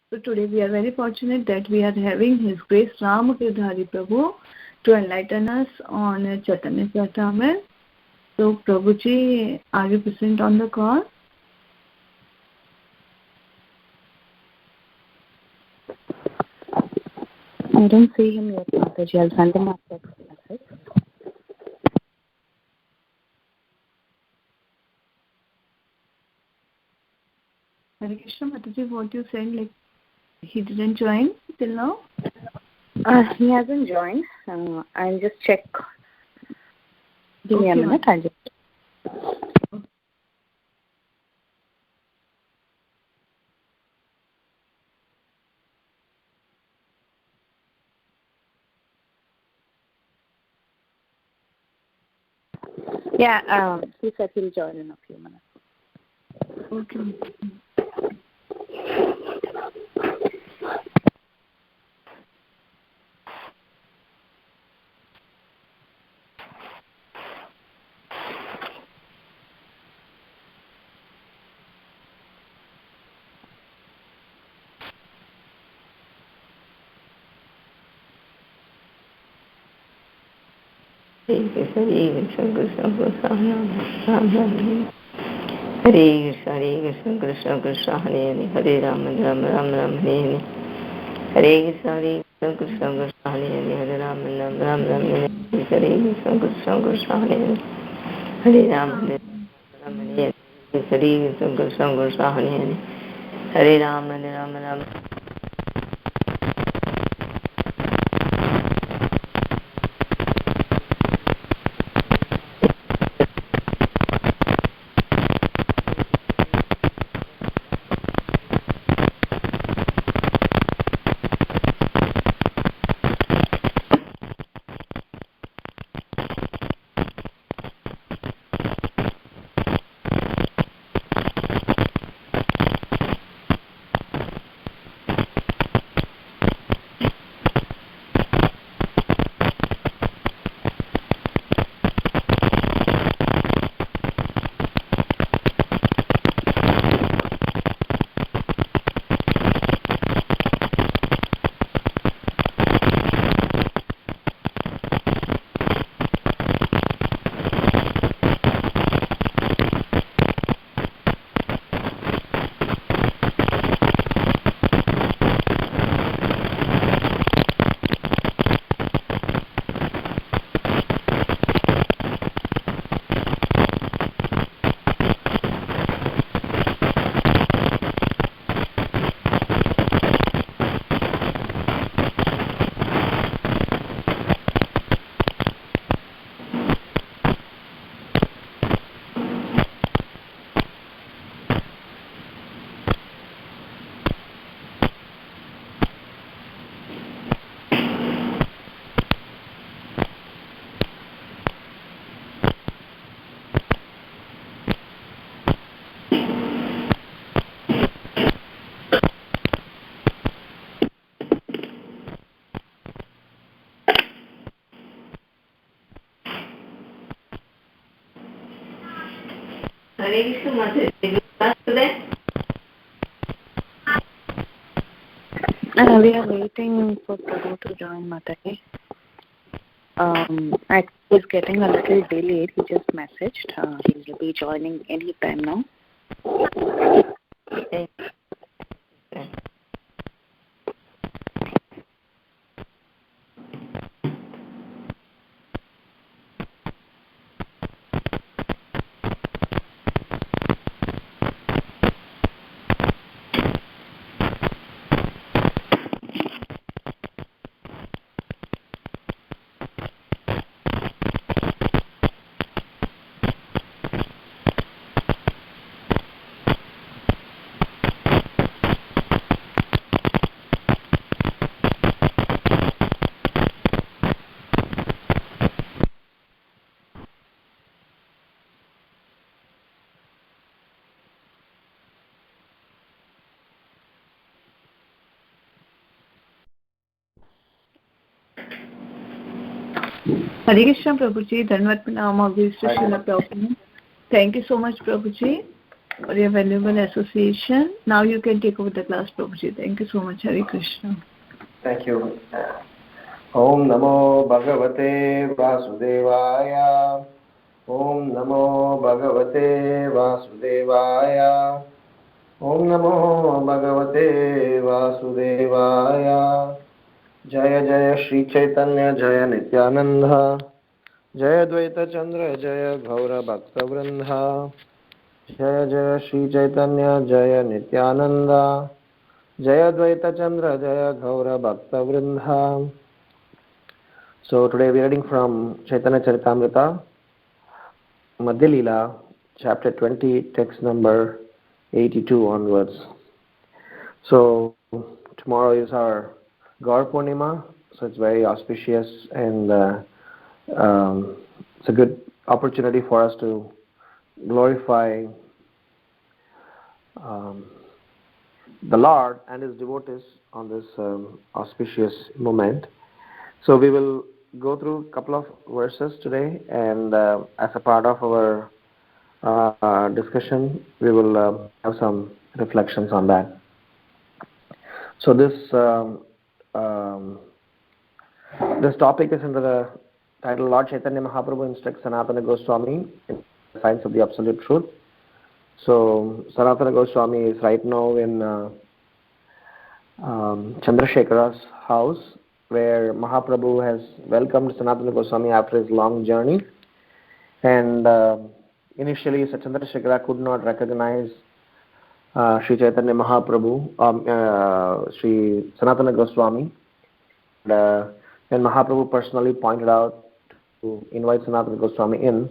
So today we are very fortunate that we are having His Grace Giridhari Prabhu to enlighten us on Chaitanya Charitamrita. So Prabhuji, are you present on the call? I don't see him yet, Mataji. I'll send him a text message. Hare Krishna, Mataji, what you said, like he didn't join till now? He hasn't joined. I'll just check. Give me a minute. I'll just. Yeah, he said he'll join in a few minutes. Okay. Hare Krishna, Krishna Krishna Hare Hare, Hare Rama, Rama Rama Hare Hare. Hare Krishna, Krishna Krishna Hare Hare, Hare Rama, Rama Rama Hare Hare. Hare Krishna, Krishna Hare Hare, Hare Rama, Rama Hare Hare. Hare Krishna, Krishna Hare Hare, Hare Rama, Rama. Hare Krishna, Mataji. Did you class today? We are waiting for Prabhu to join, Mataji. He's getting a little delayed. He just messaged. He will be joining any time now. Okay. Hare Krishna, Prabhuji. Dhanvat Pranam, August Srila Prabhupada. Thank you so much, Prabhuji. for your valuable association. Now you can take over the class, Prabhuji. Thank you so much. Hare Krishna. Thank you. Om Namo Bhagavate Vasudevaya. Om Namo Bhagavate Vasudevaya. Om Namo Bhagavate Vasudevaya. Jaya Jaya Shri Chaitanya Jaya Nityananda. Jaya Dvaita Chandra Jaya Gaura Bhakta Vrinda. Jaya Jaya Shri Chaitanya Jaya Nityananda. Jaya Dvaita Chandra Jaya Gaura Bhakta Vrinda. So today we are reading from Chaitanya Charitamrita, Madhya Lila, chapter 20, text number 82 onwards. So tomorrow is our Gaur Purnima, so it's very auspicious, and it's a good opportunity for us to glorify the Lord and His devotees on this auspicious moment. So we will go through a couple of verses today, and as a part of our discussion, we will have some reflections on that. So this topic is under the title Lord Chaitanya Mahaprabhu instructs Sanatana Goswami in the Science of the Absolute Truth. So Sanatana Goswami is right now in Chandrasekhara's house, where Mahaprabhu has welcomed Sanatana Goswami after his long journey. And initially, Chandrasekhara could not recognize Sri Chaitanya Mahaprabhu, Sri Sanatana Goswami. When Mahaprabhu personally pointed out to invite Sanatana Goswami in,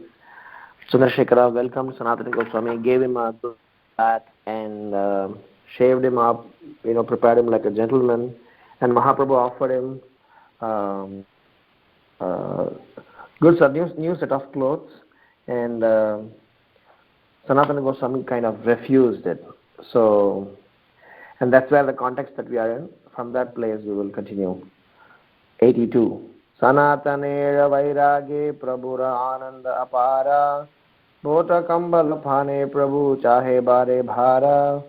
Chandrasekhara welcomed Sanatana Goswami, gave him a good bath, and shaved him up, prepared him like a gentleman. And Mahaprabhu offered him new set of clothes, and Sanatana Goswami kind of refused it. So, and that's where the context that we are in. From that place we will continue. 82. Sanatanera Vairage Prabhura Ananda Apara Bhota Kambal Phane Prabhu Chahe Bare Bhara.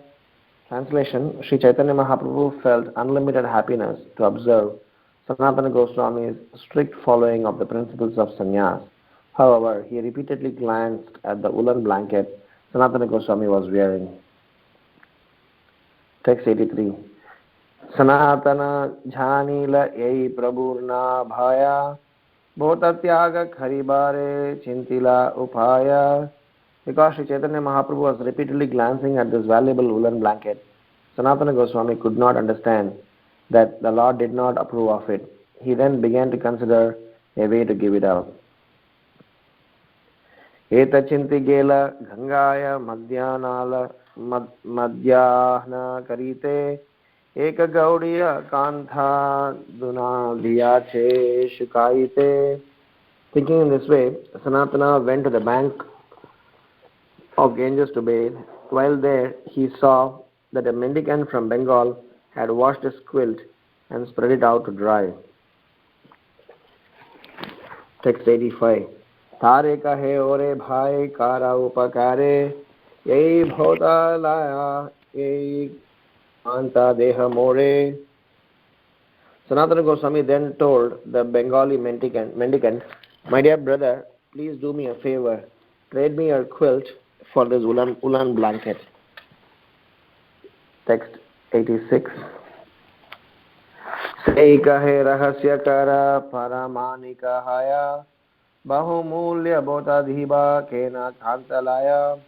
Translation: Sri Chaitanya Mahaprabhu felt unlimited happiness to observe Sanatana Goswami's strict following of the principles of sannyas. However, he repeatedly glanced at the woolen blanket Sanatana Goswami was wearing. Text 83. Sanatana Jhanila Yai Prabhurna Bhaya Bhota Tyaga Kharibare Chintila Upaya. Because Sri Chaitanya Mahaprabhu was repeatedly glancing at this valuable woolen blanket, Sanatana Goswami could not understand that the Lord did not approve of it. He then began to consider a way to give it up. Eta Chintigela Gangaya Madhyahna Karite Eka Gaudiya Kantha Dunadiyache Shukaite. Thinking in this way, Sanatana went to the bank of Ganges to bathe. While there, he saw that a mendicant from Bengal had washed his quilt and spread it out to dry. Text 85. Tare kahe ore bhai kara upakare yei bhota laya yei anta deha more. Sanatana Goswami then told the Bengali mendicant, "My dear brother, please do me a favor. Trade me your quilt for this woolen blanket." Text 86. Seikahe rahasya kara paramanika haya bahumulya botadhiba kena kantalaya.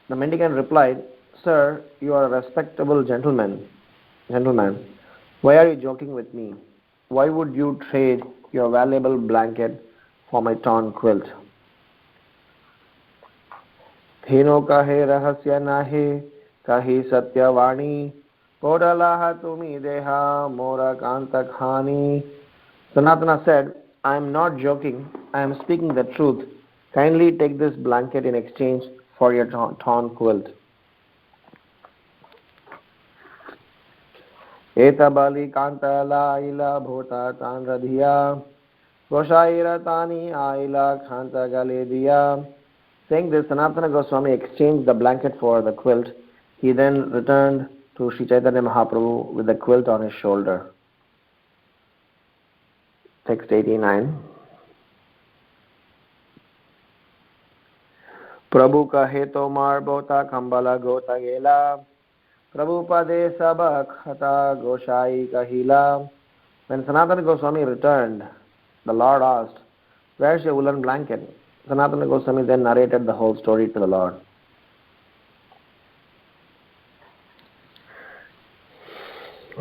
The mendicant replied, "Sir, you are a respectable gentleman. Why are you joking with me? Why would you trade your valuable blanket for my torn quilt?" Theno kahe rahasya nahe kahi satyavani podalaha tumi deha mora kanta khani. Sanatana said, "I am not joking. I am speaking the truth. Kindly take this blanket in exchange for your torn quilt." Eta bali kanta la ila bhota tanradhiya goshaira tani aila khanta gale diya. Saying this, Sanatana Goswami exchanged the blanket for the quilt. He then returned to Sri Chaitanya Mahaprabhu with the quilt on his shoulder. Text 89. Prabhu kahe tomar bota kambala gota gela. Prabhupada sabak hata goshai kahila. When Sanatana Goswami returned, the Lord asked, "Where's your woolen blanket?" Sanatana Goswami then narrated the whole story to the Lord.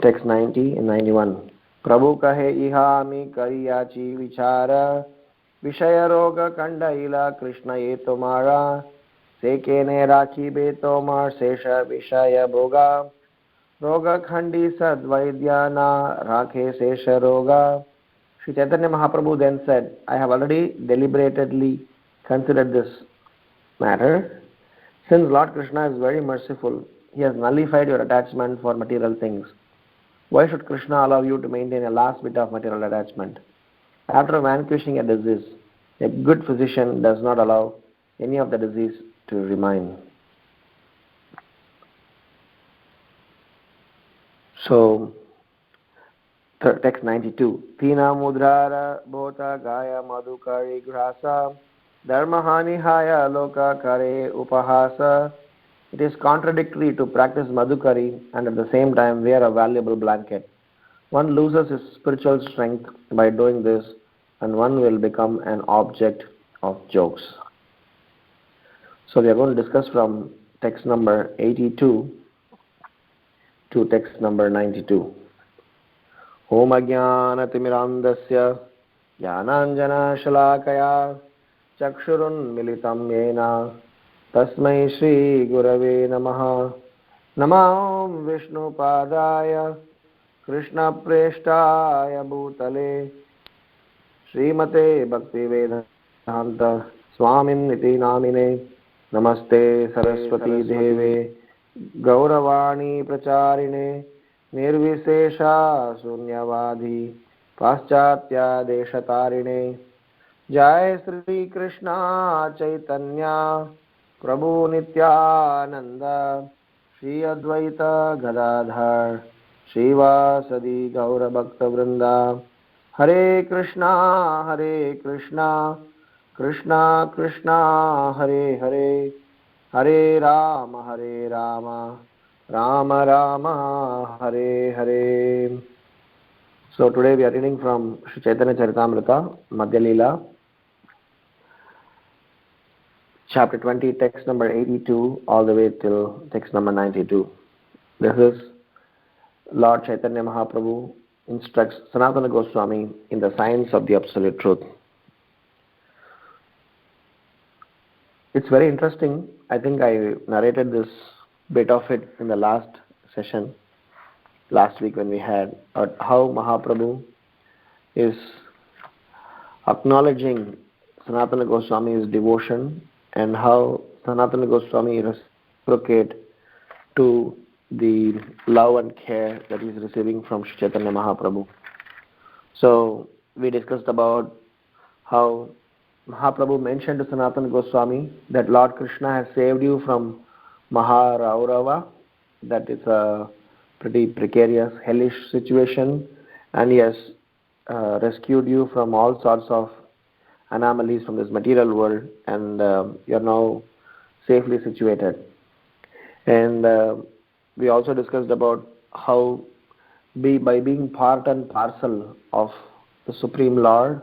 Text 90 and 91. Prabhu kahe ihami kariyachi vichara Vishaya roga kandaila Krishna ye tomara Sekene rakhi be tomar sesha vishaya boga Roga khandi sadvaidyana rakhe sesha roga. Sri Chaitanya Mahaprabhu then said, I have already deliberately considered this matter. Since Lord Krishna is very merciful, he has nullified your attachment for material things. Why should Krishna allow you to maintain a last bit of material attachment? After vanquishing a disease, a good physician does not allow any of the disease to remain. So, text 92. Tina mudrara bhota gaya madhukari grasa dharmahani haya loka kare upahasa. It is contradictory to practice madhukari and at the same time wear a valuable blanket. One loses his spiritual strength by doing this, and one will become an object of jokes. So we are going to discuss from text number 82 to text number 92. Om Ajnana Timirandasya Jnananjana Shalakaya Chakshurun Militam Yena Tasmai Shri Gurave Namaha Namam Vishnu Padaya Krishna Preshtaya Bhutale Srimate Bhakti Vedanta Swamin Niti Namine Namaste Saraswati Deve Gauravani Pracharine Nirvishesha Sunyavadhi Paschatya Deshatarine Jai Sri Krishna Chaitanya Prabhu Nityananda Shri Advaita Gadadhar Srivasadi Gaura Bhakta Vrinda Hare Krishna Krishna Krishna Hare Hare Hare Rama Rama Rama Hare Hare. So today we are reading from Sri Chaitanya Charitamrita, Madhya Lila, chapter 20, text number 82, all the way till text number 92. This is Lord Chaitanya Mahaprabhu instructs Sanatana Goswami in the science of the absolute truth. It's very interesting. I think I narrated this bit of it in the last session, last week when we had, how Mahaprabhu is acknowledging Sanatana Goswami's devotion and how Sanatana Goswami reciprocate to the love and care that he is receiving from Sri Chaitanya Mahaprabhu. So we discussed about how Mahaprabhu mentioned to Sanatana Goswami that Lord Krishna has saved you from Maharaurava, that is a pretty precarious, hellish situation, and he has rescued you from all sorts of anomalies from this material world, and you are now safely situated. And we also discussed about how by being part and parcel of the Supreme Lord,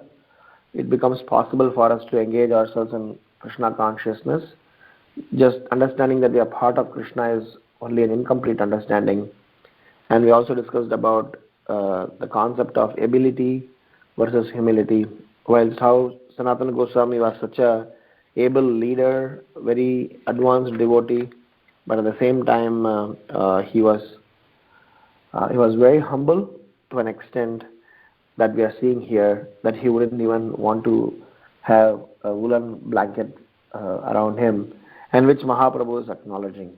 it becomes possible for us to engage ourselves in Krishna consciousness. Just understanding that we are part of Krishna is only an incomplete understanding. And we also discussed about the concept of ability versus humility, whilst how Sanatana Goswami was such a able leader, very advanced devotee, but at the same time he was very humble to an extent that we are seeing here, that he wouldn't even want to have a woolen blanket around him, and which Mahaprabhu is acknowledging.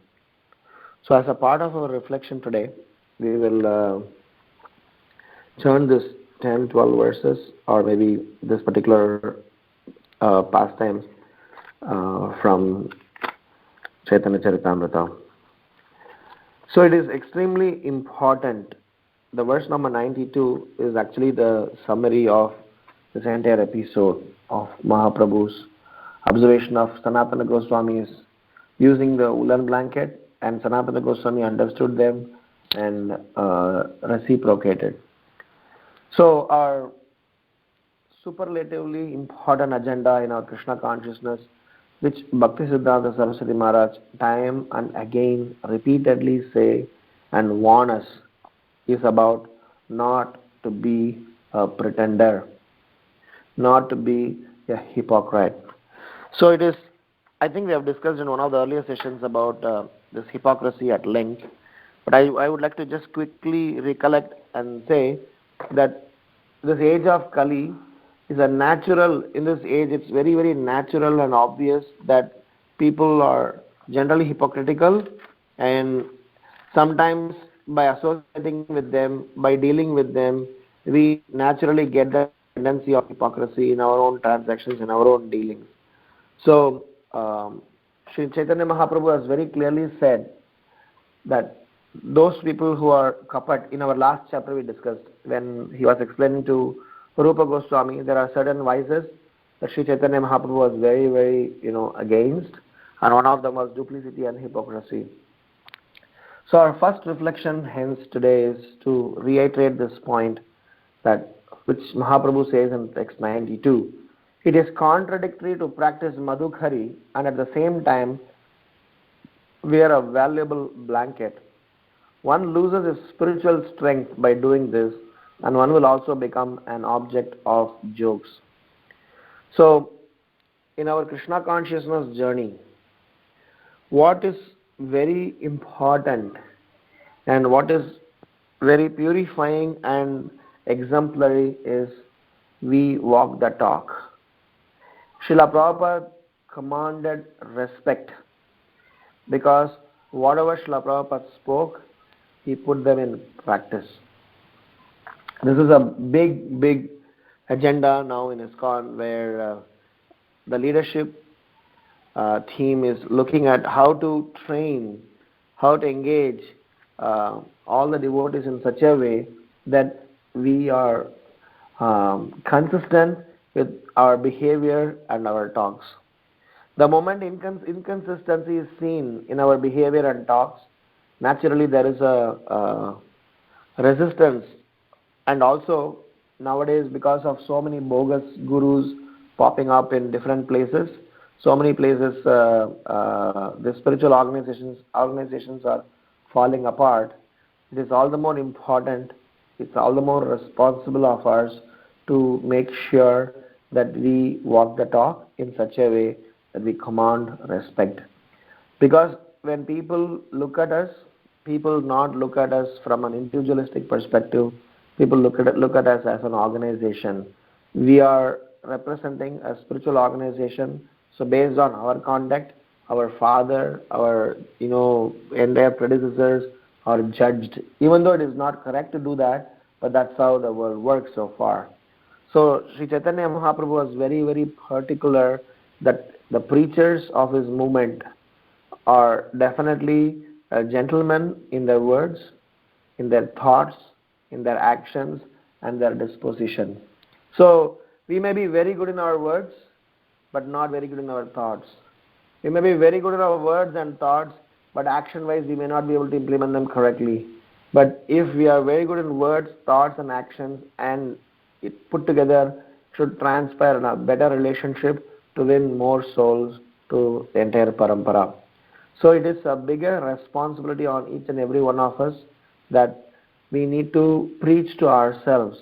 So as a part of our reflection today, we will turn this 10-12 verses, or maybe this particular pastime from Chaitanya Charitamrita. So it is extremely important. The verse number 92 is actually the summary of this entire episode of Mahaprabhu's observation of Sanatana Goswami's using the woolen blanket, and Sanatana Goswami understood them and reciprocated. So our superlatively important agenda in our Krishna consciousness, which Bhakti Siddhanta Saraswati Maharaj time and again repeatedly say and warn us, is about not to be a pretender, not to be a hypocrite. So it is, I think we have discussed in one of the earlier sessions about this hypocrisy at length, but I would like to just quickly recollect and say that this age of Kali is a natural, in this age it's very, very natural and obvious that people are generally hypocritical, and sometimes by associating with them, by dealing with them, we naturally get the tendency of hypocrisy in our own transactions, in our own dealings. So, Sri Chaitanya Mahaprabhu has very clearly said that those people who are kapat, in our last chapter we discussed, when he was explaining to Rupa Goswami, there are certain vices that Sri Chaitanya Mahaprabhu was very, very, against, and one of them was duplicity and hypocrisy. So our first reflection hence today is to reiterate this point, that which Mahaprabhu says in text 92. It is contradictory to practice Madhukhari and at the same time wear a valuable blanket. One loses his spiritual strength by doing this, and one will also become an object of jokes. So, in our Krishna consciousness journey, what is very important and what is very purifying and exemplary is we walk the talk. Srila Prabhupada commanded respect, because whatever Srila Prabhupada spoke, he put them in practice. This is a big, big agenda now in ISKCON, where the leadership team is looking at how to train, how to engage all the devotees in such a way that we are consistent with our behavior and our talks. The moment inconsistency is seen in our behavior and talks, naturally there is a resistance. And also nowadays, because of so many bogus gurus popping up in different places, so many places the spiritual organizations are falling apart. It is all the more important, it's all the more responsible of us to make sure that we walk the talk in such a way that we command respect. Because when people look at us, people not look at us from an individualistic perspective. People look at us as an organization. We are representing a spiritual organization. So based on our conduct, our father, our entire predecessors are judged. Even though it is not correct to do that, but that's how the world works so far. So Sri Chaitanya Mahaprabhu was very, very particular that the preachers of his movement are definitely gentlemen in their words, in their thoughts, in their actions, and their disposition. So we may be very good in our words, but not very good in our thoughts. We may be very good in our words and thoughts, but action-wise we may not be able to implement them correctly. But if we are very good in words, thoughts, and actions, and it put together should transpire in a better relationship to win more souls to the entire parampara. So it is a bigger responsibility on each and every one of us that we need to preach to ourselves.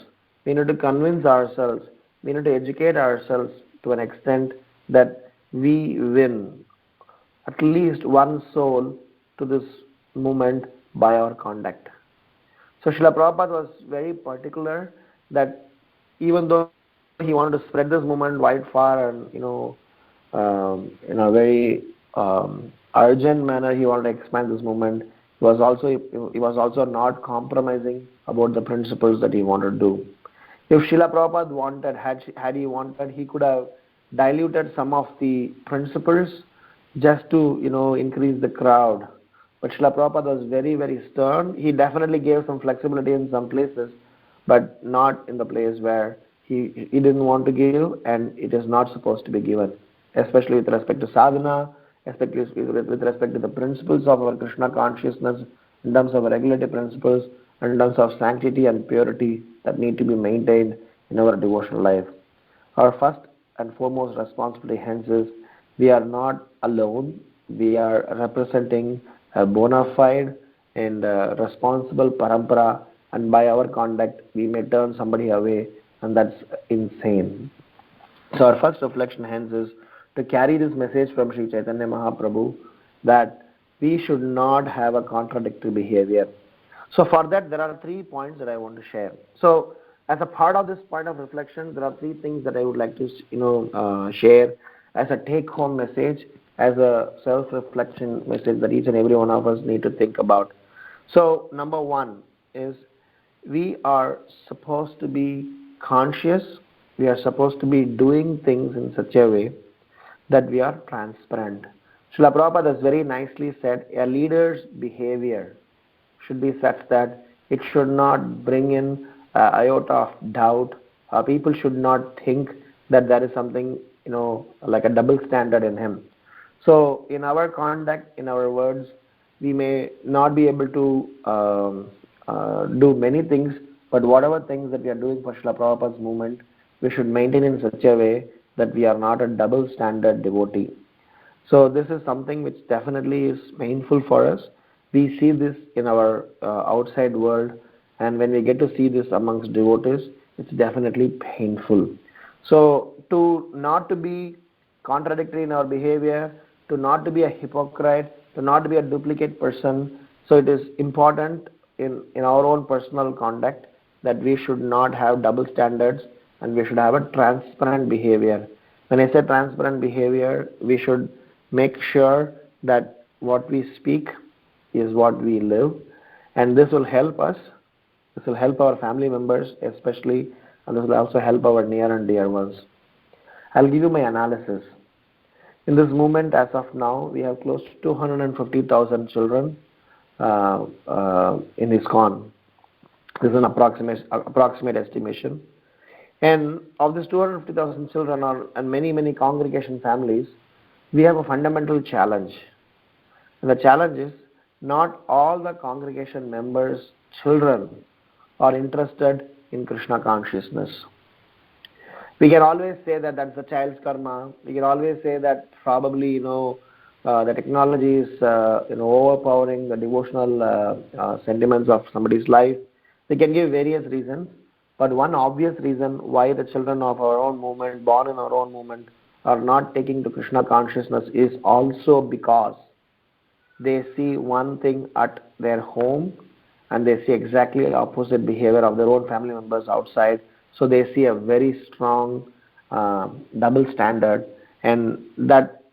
We need to convince ourselves. We need to educate ourselves to an extent that we win at least one soul to this movement by our conduct. So Srila Prabhupada was very particular that even though he wanted to spread this movement wide far and in a very urgent manner, he wanted to expand this movement. He was also not compromising about the principles that he wanted to do. If Srila Prabhupada wanted, had he wanted, he could have diluted some of the principles just to, increase the crowd. But Srila Prabhupada was very, very stern. He definitely gave some flexibility in some places, but not in the place where he didn't want to give, and it is not supposed to be given, especially with respect to sadhana, especially with respect to the principles of our Krishna consciousness, in terms of regulative principles, and in terms of sanctity and purity that need to be maintained in our devotional life. Our first and foremost responsibility hence is we are not alone. We are representing a bona fide and responsible parampara, and by our conduct we may turn somebody away, and that's insane. So our first reflection hence is to carry this message from Sri Chaitanya Mahaprabhu that we should not have a contradictory behavior. So for that there are 3 points that I want to share. So as a part of this point of reflection, there are 3 things that I would like to share as a take-home message, as a self-reflection message that each and every one of us need to think about. So number 1 is we are supposed to be conscious. We are supposed to be doing things in such a way that we are transparent. Srila Prabhupada has very nicely said a leader's behavior should be such that it should not bring in iota of doubt. People should not think that there is something, like a double standard in him. So in our conduct, in our words, we may not be able to do many things, but whatever things that we are doing for Srila Prabhupada's movement, we should maintain in such a way that we are not a double standard devotee. So this is something which definitely is painful for us. We see this in our outside world, and when we get to see this amongst devotees, it's definitely painful. So to not to be contradictory in our behavior, to not to be a hypocrite, to not to be a duplicate person, so it is important in our own personal conduct that we should not have double standards, and we should have a transparent behavior. When I say transparent behavior, we should make sure that what we speak is what we live, and this will help us. This will help our family members especially, and this will also help our near and dear ones. I'll give you my analysis. In this movement, as of now, we have close to 250,000 children in ISKCON. This is an approximate estimation. And of these 250,000 children and many, many congregation families, we have a fundamental challenge. And the challenge is not all the congregation members' children are interested in Krishna consciousness. We can always say that that's the child's karma. We can always say that probably, the technology is, overpowering the devotional sentiments of somebody's life. We can give various reasons, but one obvious reason why the children of our own movement, born in our own movement, are not taking to Krishna consciousness is also because they see one thing at their home and they see exactly the opposite behavior of their own family members outside. So they see a very strong double standard, and that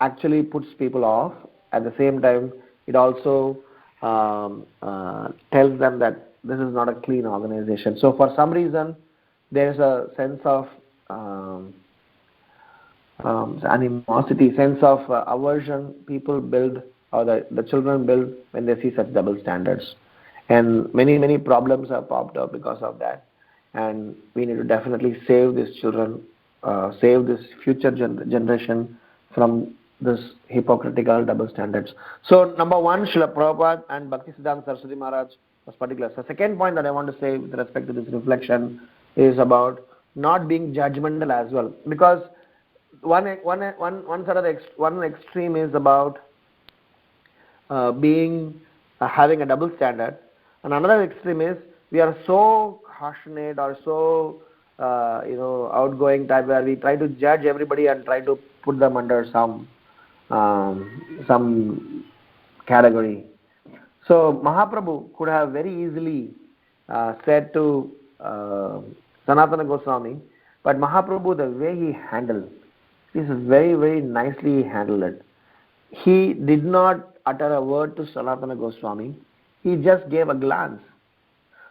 actually puts people off. At the same time, it also tells them that this is not a clean organization. So for some reason, there is a sense of animosity, sense of aversion people build, or the children build when they see such double standards. And many, many problems have popped up because of that. And we need to definitely save these children, save this future generation from this hypocritical double standards. So number 1, Srila Prabhupada and Bhaktisiddhanta Saraswati Maharaj was particular. So second point that I want to say with respect to this reflection is about not being judgmental as well. Because one extreme is about having a double standard, and another extreme is we are so passionate or so outgoing type where we try to judge everybody and try to put them under some category. So Mahaprabhu could have very easily said to Sanatana Goswami, but Mahaprabhu, the way he handled this is very, very nicely handled it. He did not utter a word to Sanatana Goswami. He just gave a glance.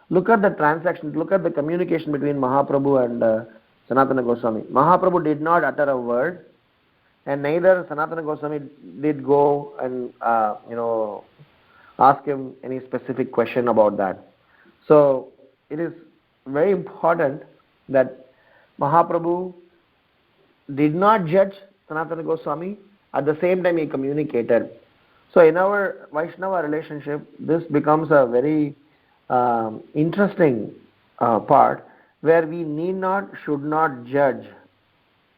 Look at the transaction, look at the communication between Mahaprabhu and Sanatana Goswami. Mahaprabhu did not utter a word, and neither Sanatana Goswami did go and ask him any specific question about that. So it is very important that Mahaprabhu did not judge Sanatana Goswami. At the same time, he communicated. So in our Vaishnava relationship, this becomes a very interesting part where we should not judge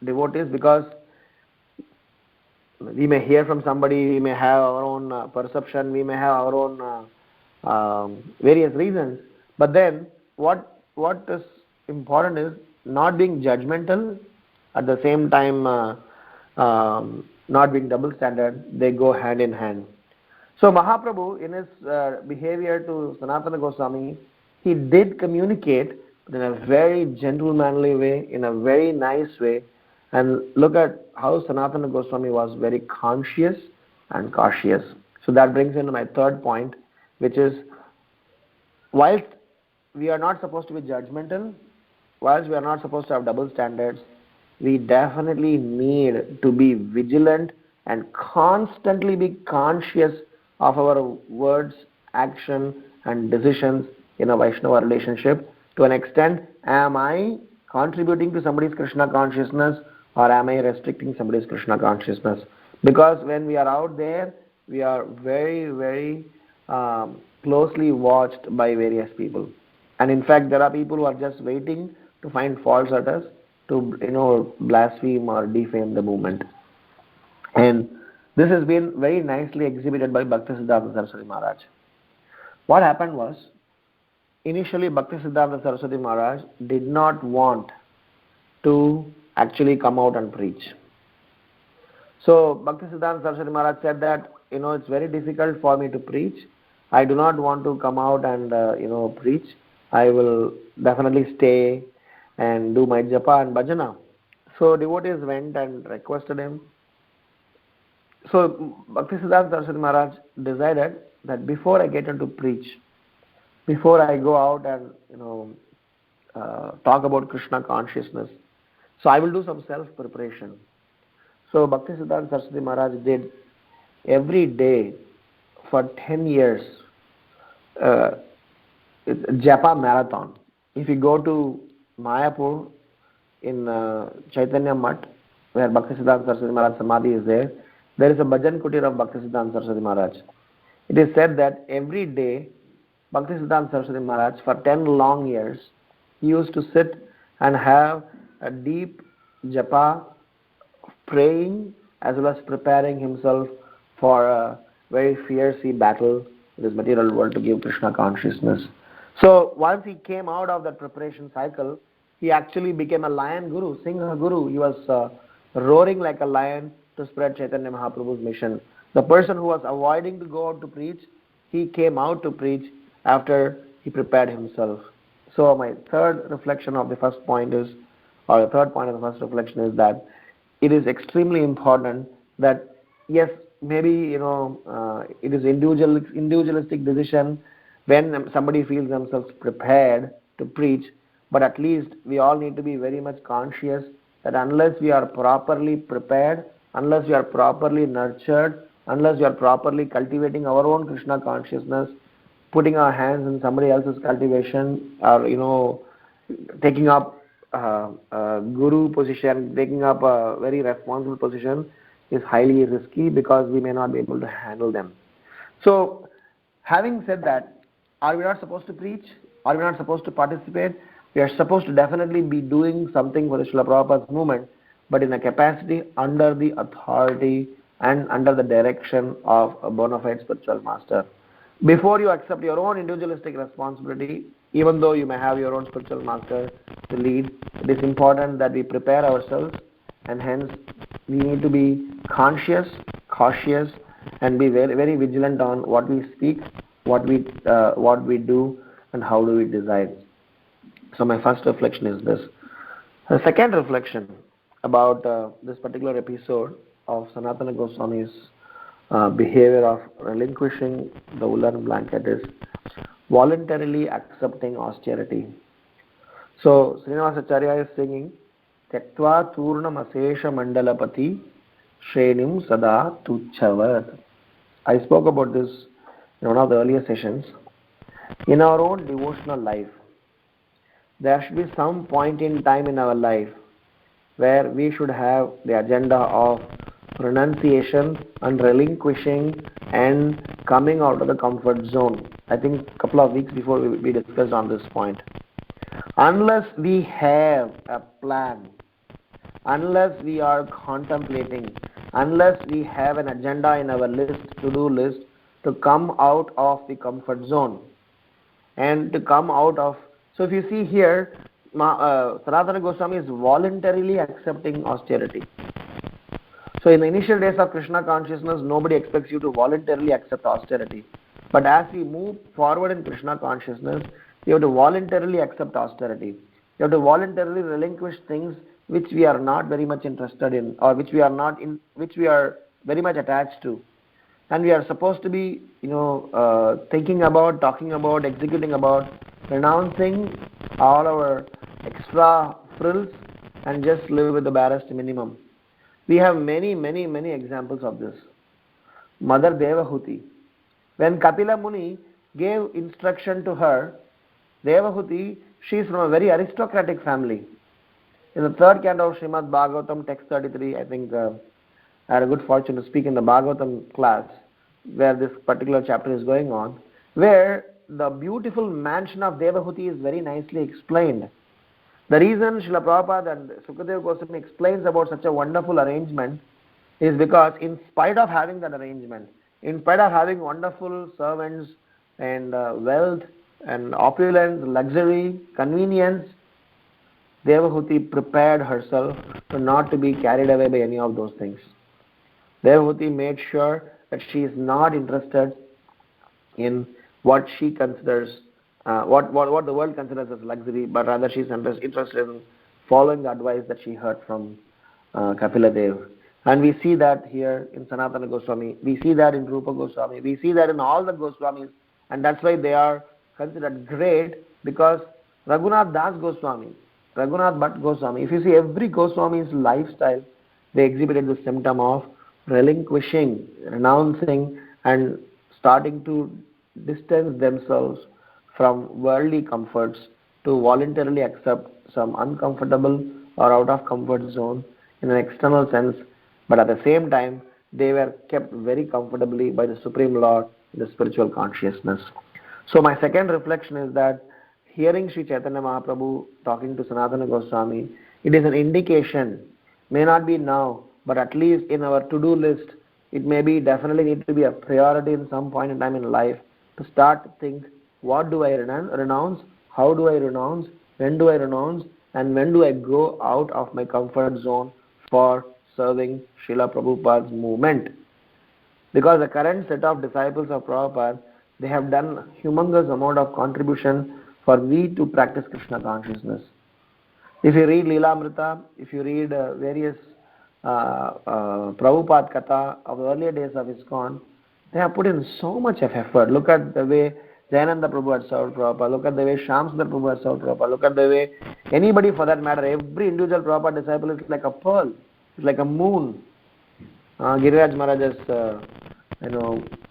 devotees, because we may hear from somebody, we may have our own perception, we may have our own various reasons. But then what is important is not being judgmental, at the same time not being double standard. They go hand in hand. So Mahaprabhu, in his behavior to Sanatana Goswami, he did communicate in a very gentlemanly way, in a very nice way. And look at how Sanatana Goswami was very conscious and cautious. So that brings into my third point, which is, whilst we are not supposed to be judgmental, whilst we are not supposed to have double standards, we definitely need to be vigilant and constantly be conscious of our words, action and decisions in a Vaishnava relationship. To an extent, am I contributing to somebody's Krishna consciousness, or am I restricting somebody's Krishna consciousness? Because when we are out there, we are very, very closely watched by various people. And in fact, there are people who are just waiting to find faults at us to blaspheme or defame the movement. And this has been very nicely exhibited by Bhaktisiddhanta Saraswati Maharaj. What happened was, initially Bhaktisiddhanta Saraswati Maharaj did not want to actually come out and preach. So Bhaktisiddhanta Saraswati Maharaj said that, it's very difficult for me to preach. I do not want to come out and preach. I will definitely stay and do my japa and bhajana. So devotees went and requested him. So Bhaktisiddhanta Saraswati Maharaj decided that before I get into preach, before I go out and talk about Krishna consciousness, so I will do some self-preparation. So Bhaktisiddhanta Saraswati Maharaj did every day for 10 years japa marathon. If you go to Mayapur in Chaitanya Mat, where Bhaktisiddhanta Saraswati Maharaj Samadhi is there is a bhajan kutir of Bhaktisiddhanta Saraswati Maharaj. It is said that every day Bhaktisiddhanta Saraswati Maharaj, for 10 long years, he used to sit and have a deep japa, praying as well as preparing himself for a very fierce battle with this material world to give Krishna consciousness. So once he came out of that preparation cycle, he actually became a lion guru, Singha guru. He was roaring like a lion to spread Chaitanya Mahaprabhu's mission. The person who was avoiding to go out to preach, he came out to preach after he prepared himself. So my third reflection of the first point is, or the third point of the first reflection is that it is extremely important that, yes, maybe it is individualistic decision when somebody feels themselves prepared to preach, but at least we all need to be very much conscious that unless we are properly prepared, unless we are properly nurtured, unless we are properly cultivating our own Krishna consciousness, putting our hands in somebody else's cultivation, or taking up a guru position, taking up a very responsible position, is highly risky, because we may not be able to handle them. So having said that, are we not supposed to preach? Are we not supposed to participate? We are supposed to definitely be doing something for the Srila Prabhupada's movement, but in a capacity under the authority and under the direction of a bona fide spiritual master. Before you accept your own individualistic responsibility, even though you may have your own spiritual master to lead, it is important that we prepare ourselves, and hence we need to be conscious, cautious, and be very, very vigilant on what we speak, what we do, and how do we decide. So my first reflection is this. The second reflection about this particular episode of Sanatana Goswami's behavior of relinquishing the woolen blanket is voluntarily accepting austerity. So Srinivasacharya is singing Tektva Turnam Asesha Mandalapati Shrenim Sada Tuchavat. I spoke about this in one of the earlier sessions. In our own devotional life, there should be some point in time in our life where we should have the agenda of renunciation and relinquishing and coming out of the comfort zone. I think a couple of weeks before we discussed on this point. Unless we have a plan, unless we are contemplating, unless we have an agenda in our list, to-do list, to come out of the comfort zone and to come out of... So if you see here, Sanatana Goswami is voluntarily accepting austerity. So in the initial days of Krishna consciousness, nobody expects you to voluntarily accept austerity. But as we move forward in Krishna consciousness, you have to voluntarily accept austerity. You have to voluntarily relinquish things which we are not very much interested in, or which we are very much attached to. And we are supposed to be, thinking about, talking about, executing about, renouncing all our extra frills and just live with the barest minimum. We have many, many, many examples of this. Mother Devahuti. When Kapila Muni gave instruction to her, Devahuti, she is from a very aristocratic family. In the third canto of Srimad Bhagavatam, text 33, I think I had a good fortune to speak in the Bhagavatam class, where this particular chapter is going on, where the beautiful mansion of Devahuti is very nicely explained. The reason Srila Prabhupada and Sukadeva Goswami explains about such a wonderful arrangement is because in spite of having that arrangement, in spite of having wonderful servants and wealth and opulence, luxury, convenience, Devahuti prepared herself to not to be carried away by any of those things. Devahuti made sure that she is not interested in what she considers, what the world considers as luxury, but rather she is interested in following the advice that she heard from Kapila Dev. And we see that here in Sanatana Goswami, we see that in Rupa Goswami, we see that in all the Goswamis, and that's why they are considered great, because Raghunath Das Goswami, Raghunath Bhatt Goswami, if you see every Goswami's lifestyle, they exhibited the symptom of relinquishing, renouncing, and starting to distance themselves from worldly comforts to voluntarily accept some uncomfortable or out of comfort zone in an external sense, but at the same time they were kept very comfortably by the Supreme Lord in the spiritual consciousness. So my second reflection is that hearing Sri Chaitanya Mahaprabhu talking to Sanatana Goswami, it is an indication, may not be now, but at least in our to-do list, it may be definitely need to be a priority in some point in time in life to start to think, what do I renounce, how do I renounce, when do I renounce, and when do I go out of my comfort zone for serving Srila Prabhupada's movement. Because the current set of disciples of Prabhupada, they have done humongous amount of contribution for we to practice Krishna consciousness. If you read Leelamrita, if you read various Prabhupada Katha of the earlier days of ISKCON, they have put in so much of effort. Look at the way Jayananda Prabhu had served Prabhupada, look at the way Shamsundar Prabhu had served Prabhupada, look at the way anybody for that matter, every individual Prabhupada disciple is like a pearl, it's like a moon. Giriraj Maharaj has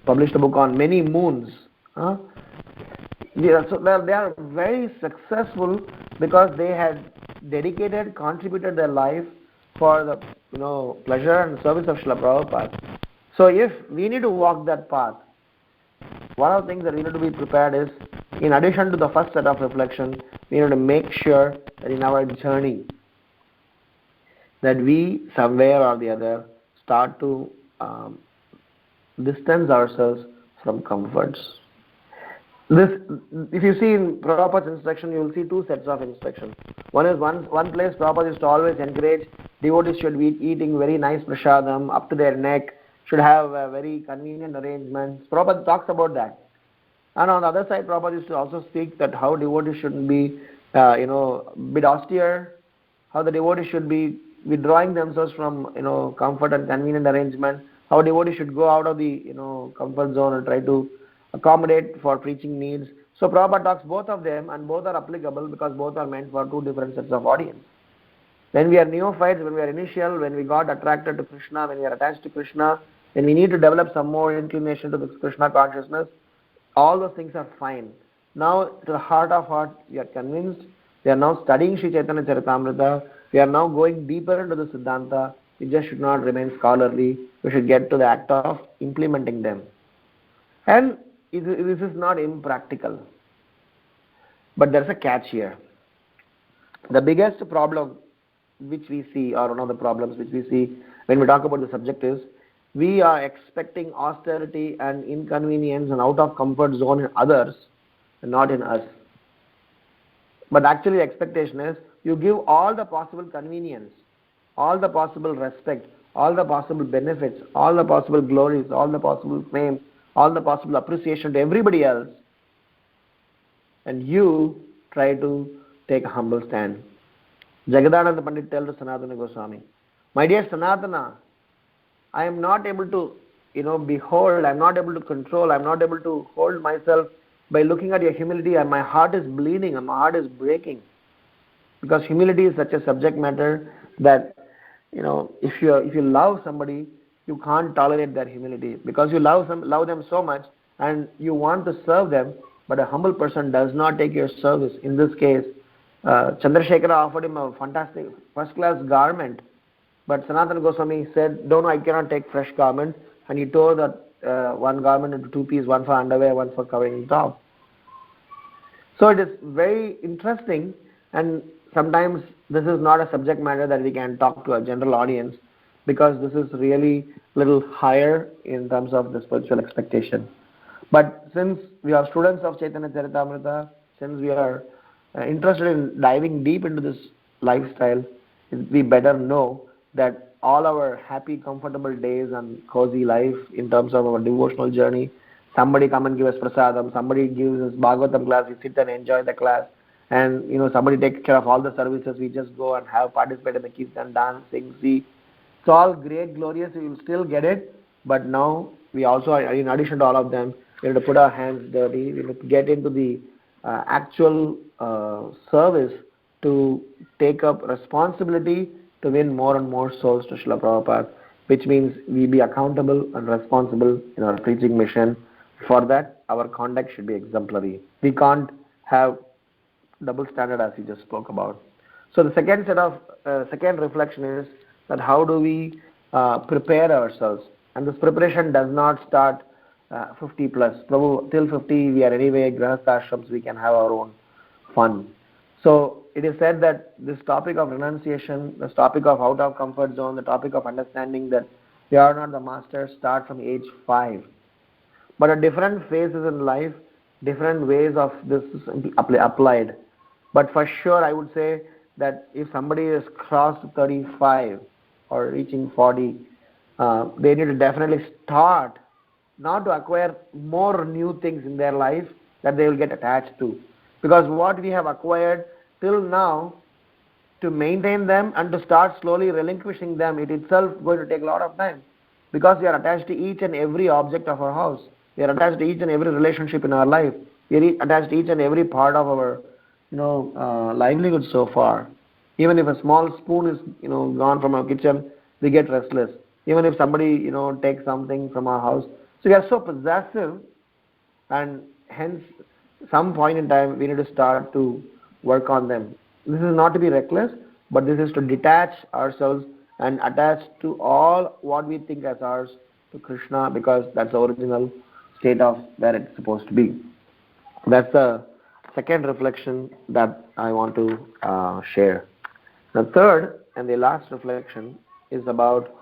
published a book on many moons. They are very successful because they had dedicated, contributed their life for the pleasure and service of Srila Prabhupada. So if we need to walk that path, one of the things that we need to be prepared is, in addition to the first set of reflection, we need to make sure that in our journey that we somewhere or the other start to distance ourselves from comforts. This, if you see in Prabhupada's instruction, you will see two sets of instruction. One is one place Prabhupada used to always encourage devotees should be eating very nice prasadam up to their neck, should have a very convenient arrangements. Prabhupada talks about that. And on the other side, Prabhupada used to also speak that how devotees shouldn't be, bit austere, how the devotees should be withdrawing themselves from, comfort and convenient arrangement, how devotees should go out of the, comfort zone and try to accommodate for preaching needs. So Prabhupada talks both of them, and both are applicable because both are meant for two different sets of audience. When we are neophytes, when we are initial, when we got attracted to Krishna, when we are attached to Krishna, when we need to develop some more inclination to the Krishna consciousness, all those things are fine. Now, to the heart of heart, we are convinced. We are now studying Sri Chaitanya Charitamrita. We are now going deeper into the Siddhanta. We just should not remain scholarly. We should get to the act of implementing them. And this is not impractical. But there's a catch here. The biggest problem which we see, or one of the problems which we see when we talk about the subject is, we are expecting austerity and inconvenience and out of comfort zone in others, and not in us. But actually the expectation is, you give all the possible convenience, all the possible respect, all the possible benefits, all the possible glories, all the possible fame, all the possible appreciation to everybody else, and you try to take a humble stand. Jagadananda Pandit tells to Sanatana Goswami, my dear Sanatana, I am not able to, behold, I am not able to control, I am not able to hold myself by looking at your humility, and my heart is bleeding and my heart is breaking. Because humility is such a subject matter that, if you love somebody, you can't tolerate their humility. Because you love them so much and you want to serve them, but a humble person does not take your service. In this case, Chandrasekhara offered him a fantastic first-class garment, but Sanatana Goswami said, no, I cannot take fresh garment, and he tore that one garment into two pieces, one for underwear, one for covering the top. So it is very interesting, and sometimes this is not a subject matter that we can talk to a general audience, because this is really a little higher in terms of the spiritual expectation. But since we are students of Chaitanya Charitamrita, since we are interested in diving deep into this lifestyle, we better know that all our happy, comfortable days and cozy life in terms of our devotional journey, somebody come and give us prasadam, somebody gives us Bhagavatam class, we sit and enjoy the class, and somebody takes care of all the services, we just go and participate in the kirtan, dance, sing, see. It's all great, glorious, we will still get it, but now we also, in addition to all of them, we have to put our hands dirty, we have to get into the actual service to take up responsibility to win more and more souls to Srila Prabhupada, which means we be accountable and responsible in our preaching mission. For that, our conduct should be exemplary. We can't have double standard as we just spoke about. So the second reflection is that how do we prepare ourselves? And this preparation does not start 50 plus. Prabhu, till 50 we are anyway grahastha-ashrams, we can have our own fun. So it is said that this topic of renunciation, this topic of out of comfort zone, the topic of understanding that we are not the masters, start from age 5. But at different phases in life, different ways of this is applied. But for sure I would say that if somebody is crossed 35 or reaching 40, they need to definitely start not to acquire more new things in their life that they will get attached to. Because what we have acquired till now, to maintain them and to start slowly relinquishing them, it itself going to take a lot of time. Because we are attached to each and every object of our house. We are attached to each and every relationship in our life. We are attached to each and every part of our livelihood so far. Even if a small spoon is gone from our kitchen, we get restless. Even if somebody takes something from our house. So we are so possessive, and hence some point in time we need to start to work on them. This is not to be reckless, but this is to detach ourselves and attach to all what we think as ours to Krishna, because that's the original state of where it's supposed to be. That's the second reflection that I want to share. The third and the last reflection is about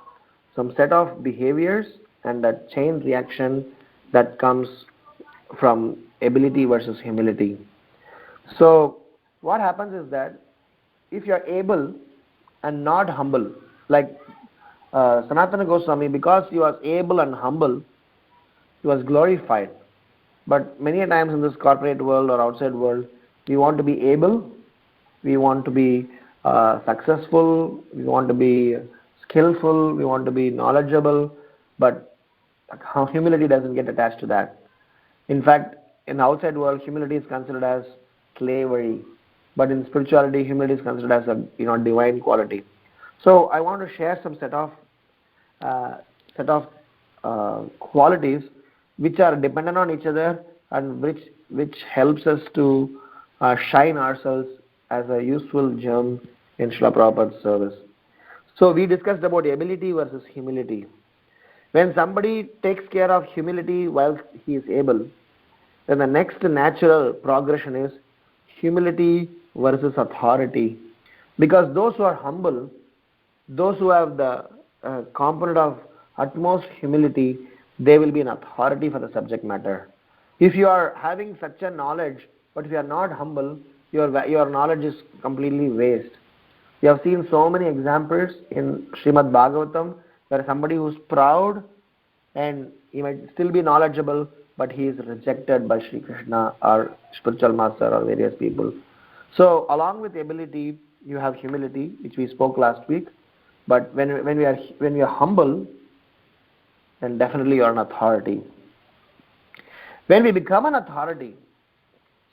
some set of behaviors and that chain reaction that comes from ability versus humility. So what happens is that if you are able and not humble, like Sanatana Goswami, because he was able and humble, he was glorified. But many times in this corporate world or outside world, we want to be able, we want to be successful, we want to be skillful, we want to be knowledgeable, but humility doesn't get attached to that. In fact, in the outside world, humility is considered as slavery. but in spirituality, humility is considered as a divine quality. So I want to share some set of qualities which are dependent on each other and which helps us to shine ourselves as a useful gem in Srila Prabhupada's service. So we discussed about ability versus humility. When somebody takes care of humility while he is able, then the next natural progression is humility versus authority. Because those who are humble, those who have the component of utmost humility, they will be an authority for the subject matter. If you are having such a knowledge, but if you are not humble, your knowledge is completely waste. We have seen so many examples in Srimad Bhagavatam where somebody who is proud and he might still be knowledgeable, but he is rejected by Sri Krishna or spiritual master or various people. So along with ability, you have humility, which we spoke last week. But when we are humble, then definitely you are an authority. When we become an authority,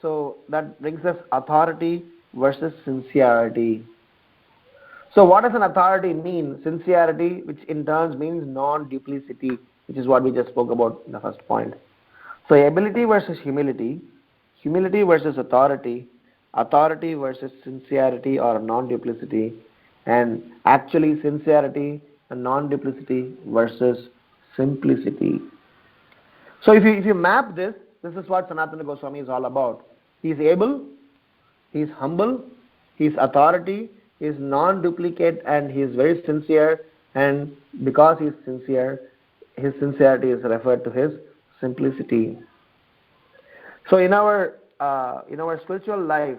so that brings us authority versus sincerity. So what does an authority mean? Sincerity, which in turn means non-duplicity, which is what we just spoke about in the first point. So ability versus humility, humility versus authority, authority versus sincerity or non-duplicity, and actually sincerity and non-duplicity versus simplicity. So if you map this is what Sanatana Goswami is all about. He is able, he is humble, he is authority, he is non-duplicate, and he is very sincere, and because he is sincere, his sincerity is referred to his simplicity. So in our spiritual life,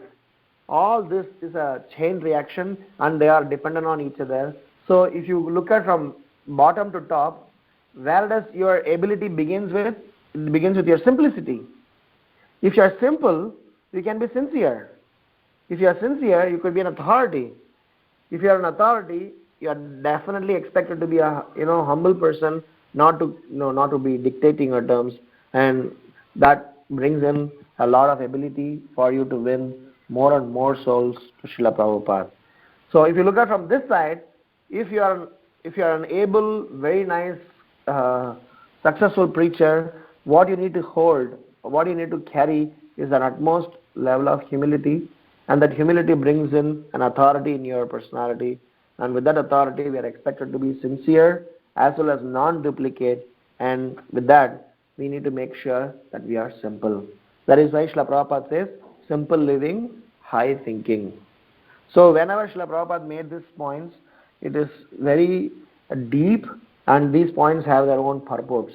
all this is a chain reaction and they are dependent on each other. So if you look at from bottom to top, where does your ability begins with? It begins with your simplicity. If you are simple, you can be sincere. If you are sincere, you could be an authority. If you are an authority, you are definitely expected to be a humble person, not to be dictating your terms, and that brings in a lot of ability for you to win more and more souls to Srila Prabhupada. So if you look at from this side, if you are an able, very nice, successful preacher, what you need to hold, what you need to carry is an utmost level of humility, and that humility brings in an authority in your personality, and with that authority we are expected to be sincere as well as non-duplicate, and with that we need to make sure that we are simple. That is why Srila Prabhupada says, simple living, high thinking. So whenever Srila Prabhupada made these points, it is very deep, and these points have their own purports.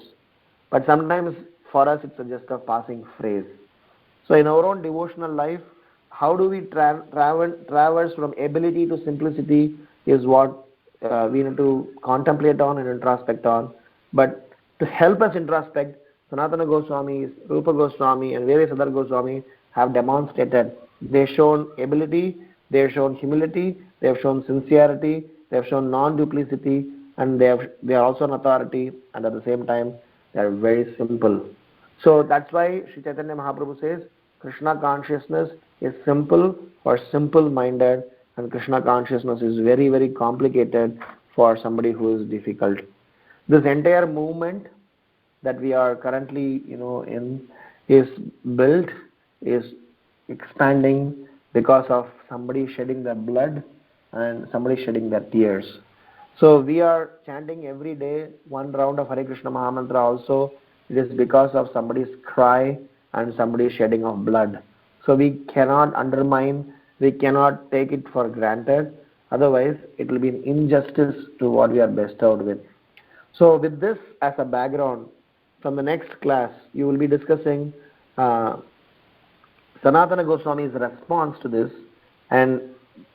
But sometimes for us it's just a passing phrase. So in our own devotional life, how do we traverse from ability to simplicity is what we need to contemplate on and introspect on. But to help us introspect, Sanatana Goswami, Rupa Goswami and various other Goswami have demonstrated. They've shown ability, they've shown humility, they've shown sincerity, they've shown non-duplicity, and they are also an authority, and at the same time they are very simple. So that's why Sri Chaitanya Mahaprabhu says Krishna consciousness is simple for simple-minded, and Krishna consciousness is very, very complicated for somebody who is difficult. This entire movement that we are currently in is built, is expanding because of somebody shedding their blood and somebody shedding their tears. So we are chanting every day one round of Hare Krishna Mahamantra also. It is because of somebody's cry and somebody's shedding of blood. So we cannot undermine, we cannot take it for granted. Otherwise, it will be an injustice to what we are bestowed with. So with this as a background, from the next class, you will be discussing Sanatana Goswami's response to this, and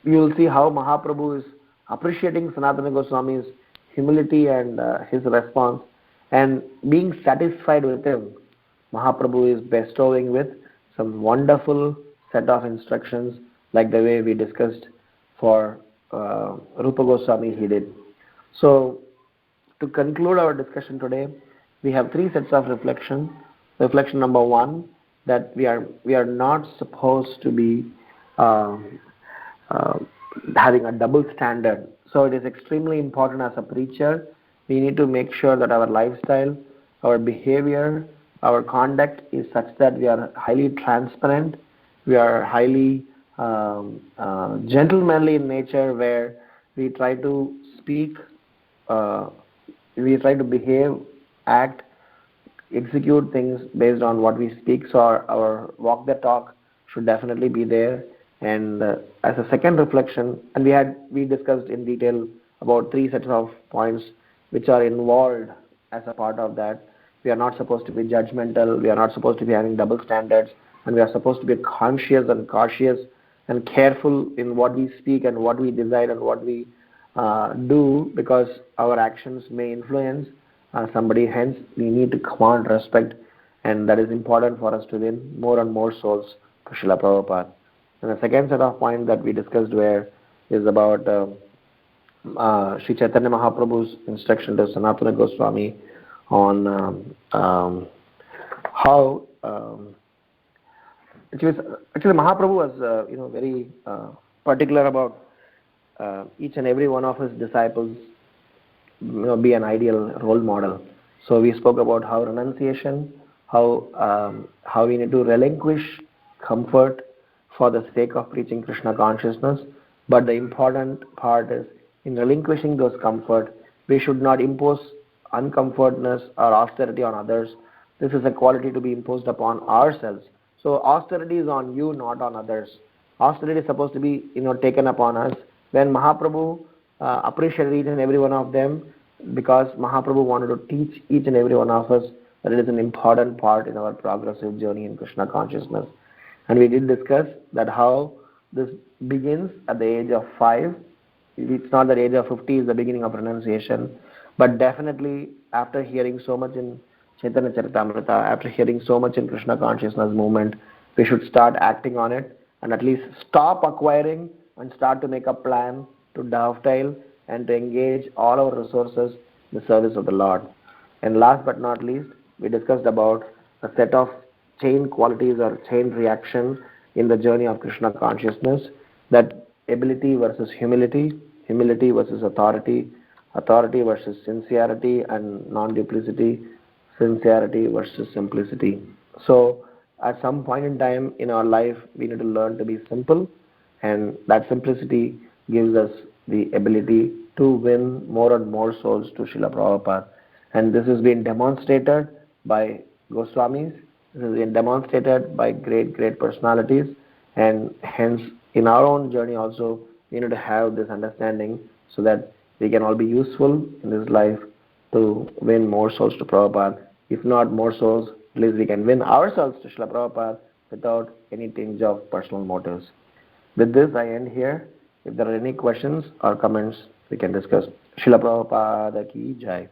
you will see how Mahaprabhu is appreciating Sanatana Goswami's humility and his response, and being satisfied with him. Mahaprabhu is bestowing with some wonderful set of instructions, like the way we discussed for Rupa Goswami he did. So to conclude our discussion today, we have three sets of reflection. Reflection number one, that we are not supposed to be um, uh, having a double standard. So it is extremely important as a preacher. We need to make sure that our lifestyle, our behavior, our conduct is such that we are highly transparent, we are highly gentlemanly in nature, where we try to speak, uh, we try to behave, act, execute things based on what we speak. So our walk the talk should definitely be there. And as a second reflection, and we discussed in detail about 3 sets of points which are involved as a part of that. We are not supposed to be judgmental, we are not supposed to be having double standards, and we are supposed to be conscious and cautious and careful in what we speak and what we decide and what we do, because our actions may influence somebody. Hence we need to command respect, and that is important for us to win more and more souls to Srila Prabhupada. And the second set of points that we discussed is about Sri Chaitanya Mahaprabhu's instruction to Sanatana Goswami on how actually Mahaprabhu was very particular about each and every one of his disciples be an ideal role model. So we spoke about how renunciation, how we need to relinquish comfort for the sake of preaching Krishna consciousness. But the important part is, in relinquishing those comfort, we should not impose uncomfortness or austerity on others. This is a quality to be imposed upon ourselves. So austerity is on you, not on others. Austerity is supposed to be taken upon us. When Mahaprabhu appreciated each and every one of them, because Mahaprabhu wanted to teach each and every one of us that it is an important part in our progressive journey in Krishna consciousness. And we did discuss that how this begins at the age of 5. It's not that age of 50 is the beginning of renunciation, but definitely after hearing so much in Chaitanya Charitamrita, after hearing so much in Krishna consciousness movement, we should start acting on it, and at least stop acquiring and start to make a plan to dovetail and to engage all our resources in the service of the Lord. And last but not least, we discussed about a set of chain qualities or chain reaction in the journey of Krishna consciousness, that ability versus humility, humility versus authority, authority versus sincerity and non-duplicity, sincerity versus simplicity. So at some point in time in our life, we need to learn to be simple, and that simplicity gives us the ability to win more and more souls to Srila Prabhupada. And this has been demonstrated by Goswamis, this has been demonstrated by great personalities, and hence in our own journey also we need to have this understanding so that we can all be useful in this life to win more souls to Prabhupada. If not more souls, at least we can win ourselves to Srila Prabhupada without any tinge of personal motives. With this, I end here. If there are any questions or comments, we can discuss. Srila Prabhupada ki jai.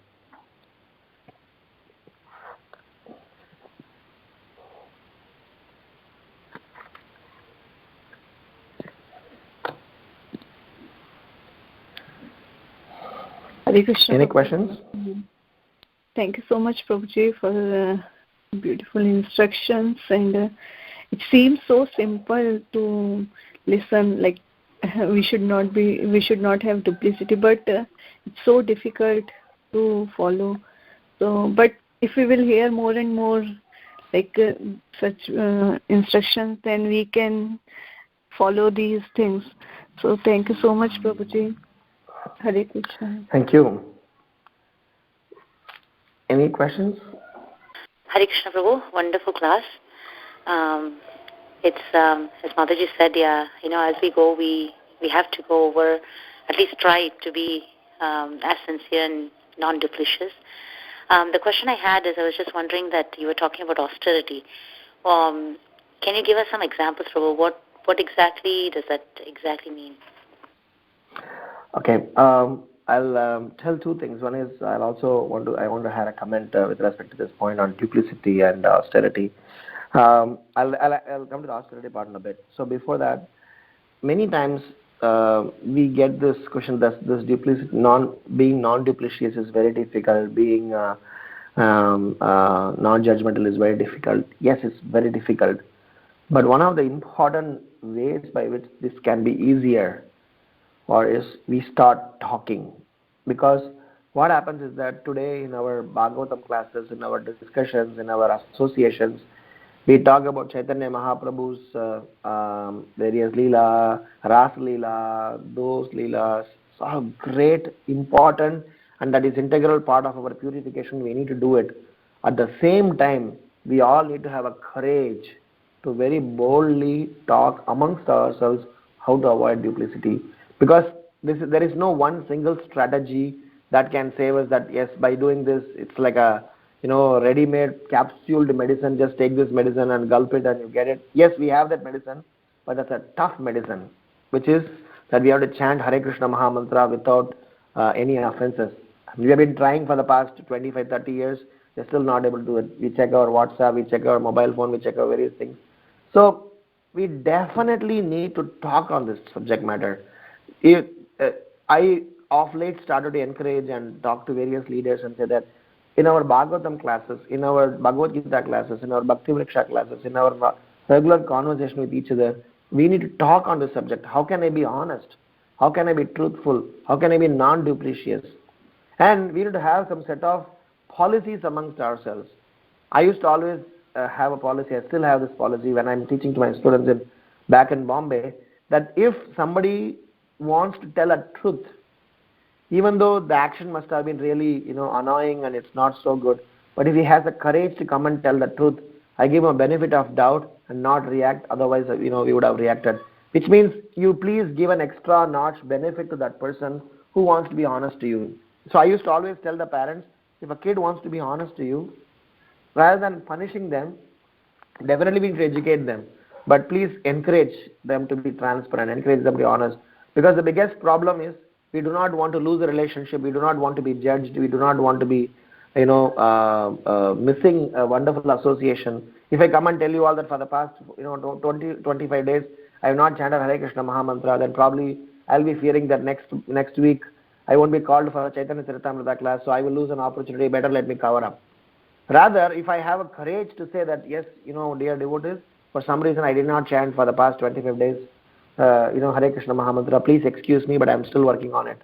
Hare Krishna. Any questions? Thank you so much, Prabhuji, for beautiful instructions. And it seems so simple to listen, like we should not have duplicity, but it's so difficult to follow. So, but if we will hear more and more like such instructions, then we can follow these things. So thank you so much, Prabhuji. Hare Krishna. Thank you. Any questions? Hare Krishna Prabhu, wonderful class. It's as Mataji said, as we go, we have to go over, at least try to be as sincere and non-duplicitous. The question I had is, I was just wondering that you were talking about austerity. Can you give us some examples, Prabhu? What exactly does that exactly mean? Okay. I'll tell 2 things. One is I want to have a comment with respect to this point on duplicity and austerity. I'll come to the austerity part in a bit. So before that, many times we get this question that this duplicity, being non-duplicitous is very difficult. Being non-judgmental is very difficult. Yes, it's very difficult. But one of the important ways by which this can be easier or is we start talking. Because what happens is that today in our Bhagavatam classes, in our discussions, in our associations, we talk about Chaitanya Mahaprabhu's various Leela, Ras Leela, those Leelas, so great, important, and that is integral part of our purification. We need to do it. At the same time, we all need to have a courage to very boldly talk amongst ourselves how to avoid duplicity. Because there is no one single strategy that can save us, that yes, by doing this, it's like a ready-made capsuled medicine, just take this medicine and gulp it and you get it. Yes, we have that medicine, but that's a tough medicine, which is that we have to chant Hare Krishna Mahamantra without any offenses. We have been trying for the past 25, 30 years, we're still not able to do it. We check our WhatsApp, we check our mobile phone, we check our various things. So we definitely need to talk on this subject matter. I of late started to encourage and talk to various leaders and say that in our Bhagavatam classes, in our Bhagavad Gita classes, in our Bhakti Vriksha classes, in our regular conversation with each other, we need to talk on this subject. How can I be honest? How can I be truthful? How can I be non-duplicious? And we need to have some set of policies amongst ourselves. I used to always have a policy, I still have this policy when I'm teaching to my students back in Bombay, that if somebody wants to tell a truth, even though the action must have been really annoying and it's not so good, but if he has the courage to come and tell the truth, I give him a benefit of doubt and not react. Otherwise we would have reacted, which means you please give an extra notch benefit to that person who wants to be honest to you. So I used to always tell the parents, if a kid wants to be honest to you, rather than punishing them, definitely we need to educate them, but please encourage them to be transparent, encourage them to be honest. Because the biggest problem is we do not want to lose a relationship, we do not want to be judged, we do not want to be missing a wonderful association. If I come and tell you all that for the past 25 days I have not chanted Hare Krishna Mahamantra, then probably I'll be fearing that next week I won't be called for a Chaitanya Charitamrita class, so I will lose an opportunity. Better let me cover up. Rather, if I have a courage to say that, yes, dear devotees, for some reason I did not chant for the past 25 days, Hare Krishna Mahamantra, please excuse me, but I'm still working on it.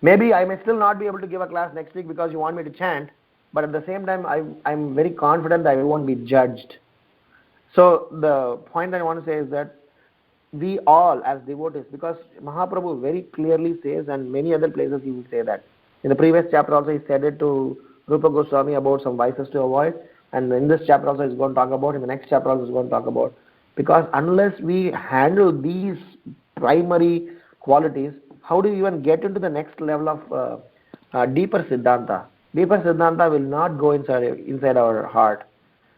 Maybe I may still not be able to give a class next week because you want me to chant, but at the same time, I'm very confident that I won't be judged. So the point I want to say is that we all as devotees, because Mahaprabhu very clearly says, and many other places he will say that. In the previous chapter also he said it to Rupa Goswami about some vices to avoid, and in this chapter also he's going to talk about, in the next chapter also he's going to talk about. Because unless we handle these primary qualities, how do you even get into the next level of deeper Siddhanta? Deeper Siddhanta will not go inside our heart.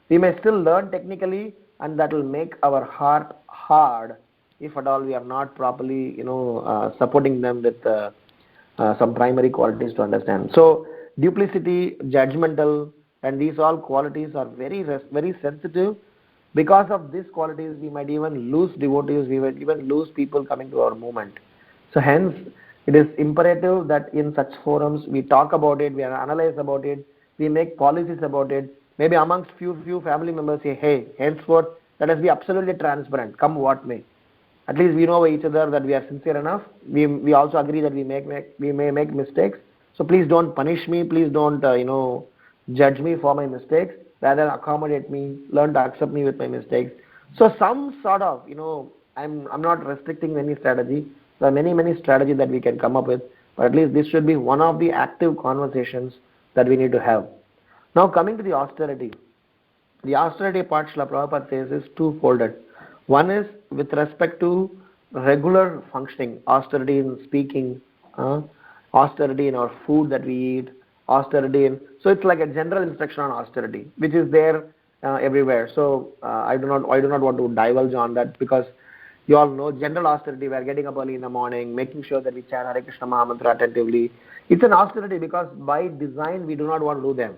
We may still learn technically, and that will make our heart hard if at all we are not properly supporting them with some primary qualities to understand. So duplicity, judgmental, and these all qualities are very very sensitive. Because of these qualities, we might even lose devotees, we might even lose people coming to our movement. So hence, it is imperative that in such forums, we talk about it, we analyze about it, we make policies about it. Maybe amongst few family members say, hey, henceforth, let us be absolutely transparent, come what may. At least we know each other that we are sincere enough. We also agree that we may make mistakes. So please don't punish me, please don't judge me for my mistakes. Rather accommodate me, learn to accept me with my mistakes. So some sort of, I'm not restricting any strategy. There are many strategies that we can come up with, but at least this should be one of the active conversations that we need to have. Now coming to the austerity. The austerity part Srila Prabhupada says is two-folded. One is with respect to regular functioning, austerity in speaking, austerity in our food that we eat, austerity in, so it's like a general instruction on austerity, which is there everywhere. So I do not want to divulge on that, because you all know general austerity, we are getting up early in the morning, making sure that we chant Hare Krishna Mahamantra attentively. It's an austerity because by design we do not want to do them.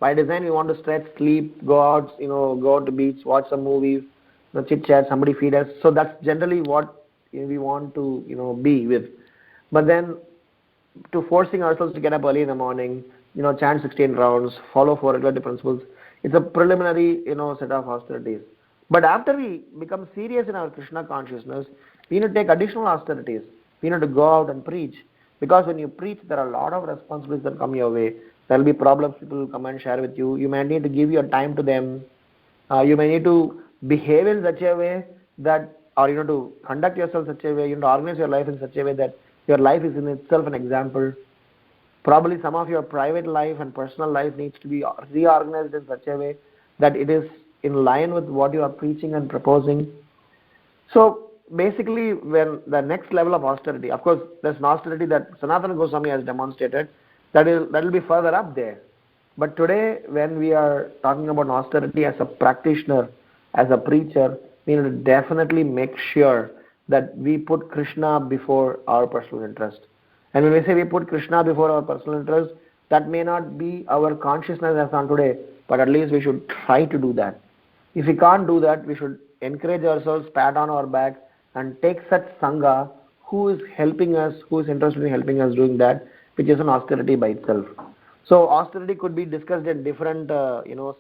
By design we want to stretch, sleep, go out, go to the beach, watch some movies, chit chat, somebody feed us. So that's generally what we want to be with. But then to forcing ourselves to get up early in the morning, chant 16 rounds, follow 4 regulative principles, it's a preliminary set of austerities. But after we become serious in our Krishna consciousness, we need to take additional austerities. We need to go out and preach. Because when you preach, there are a lot of responsibilities that come your way. There will be problems people will come and share with you. You may need to give your time to them. You may need to behave in such a way that, or you know, to conduct yourself in such a way, you know, to organize your life in such a way that your life is in itself an example. Probably some of your private life and personal life needs to be reorganized in such a way that it is in line with what you are preaching and proposing. So basically, when the next level of austerity, of course, there's an austerity that Sanatana Goswami has demonstrated, that will be further up there. But today, when we are talking about austerity as a practitioner, as a preacher, we need to definitely make sure that we put Krishna before our personal interest. And when we say we put Krishna before our personal interest, that may not be our consciousness as on today, but at least we should try to do that. If we can't do that, we should encourage ourselves, pat on our back, and take such Sangha who is helping us, who is interested in helping us doing that, which is an austerity by itself. So austerity could be discussed in different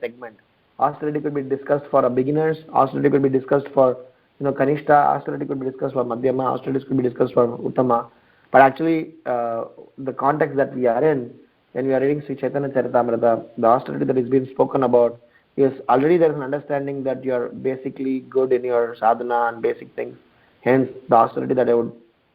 segment. Austerity could be discussed for beginners, austerity could be discussed for Kanishta, austerity could be discussed for Madhyama, austerity could be discussed for Uttama. But actually, the context that we are in, when we are reading Sri Chaitanya Charitamrita, the austerity that is being spoken about is already there is an understanding that you are basically good in your sadhana and basic things. Hence, the austerity that I would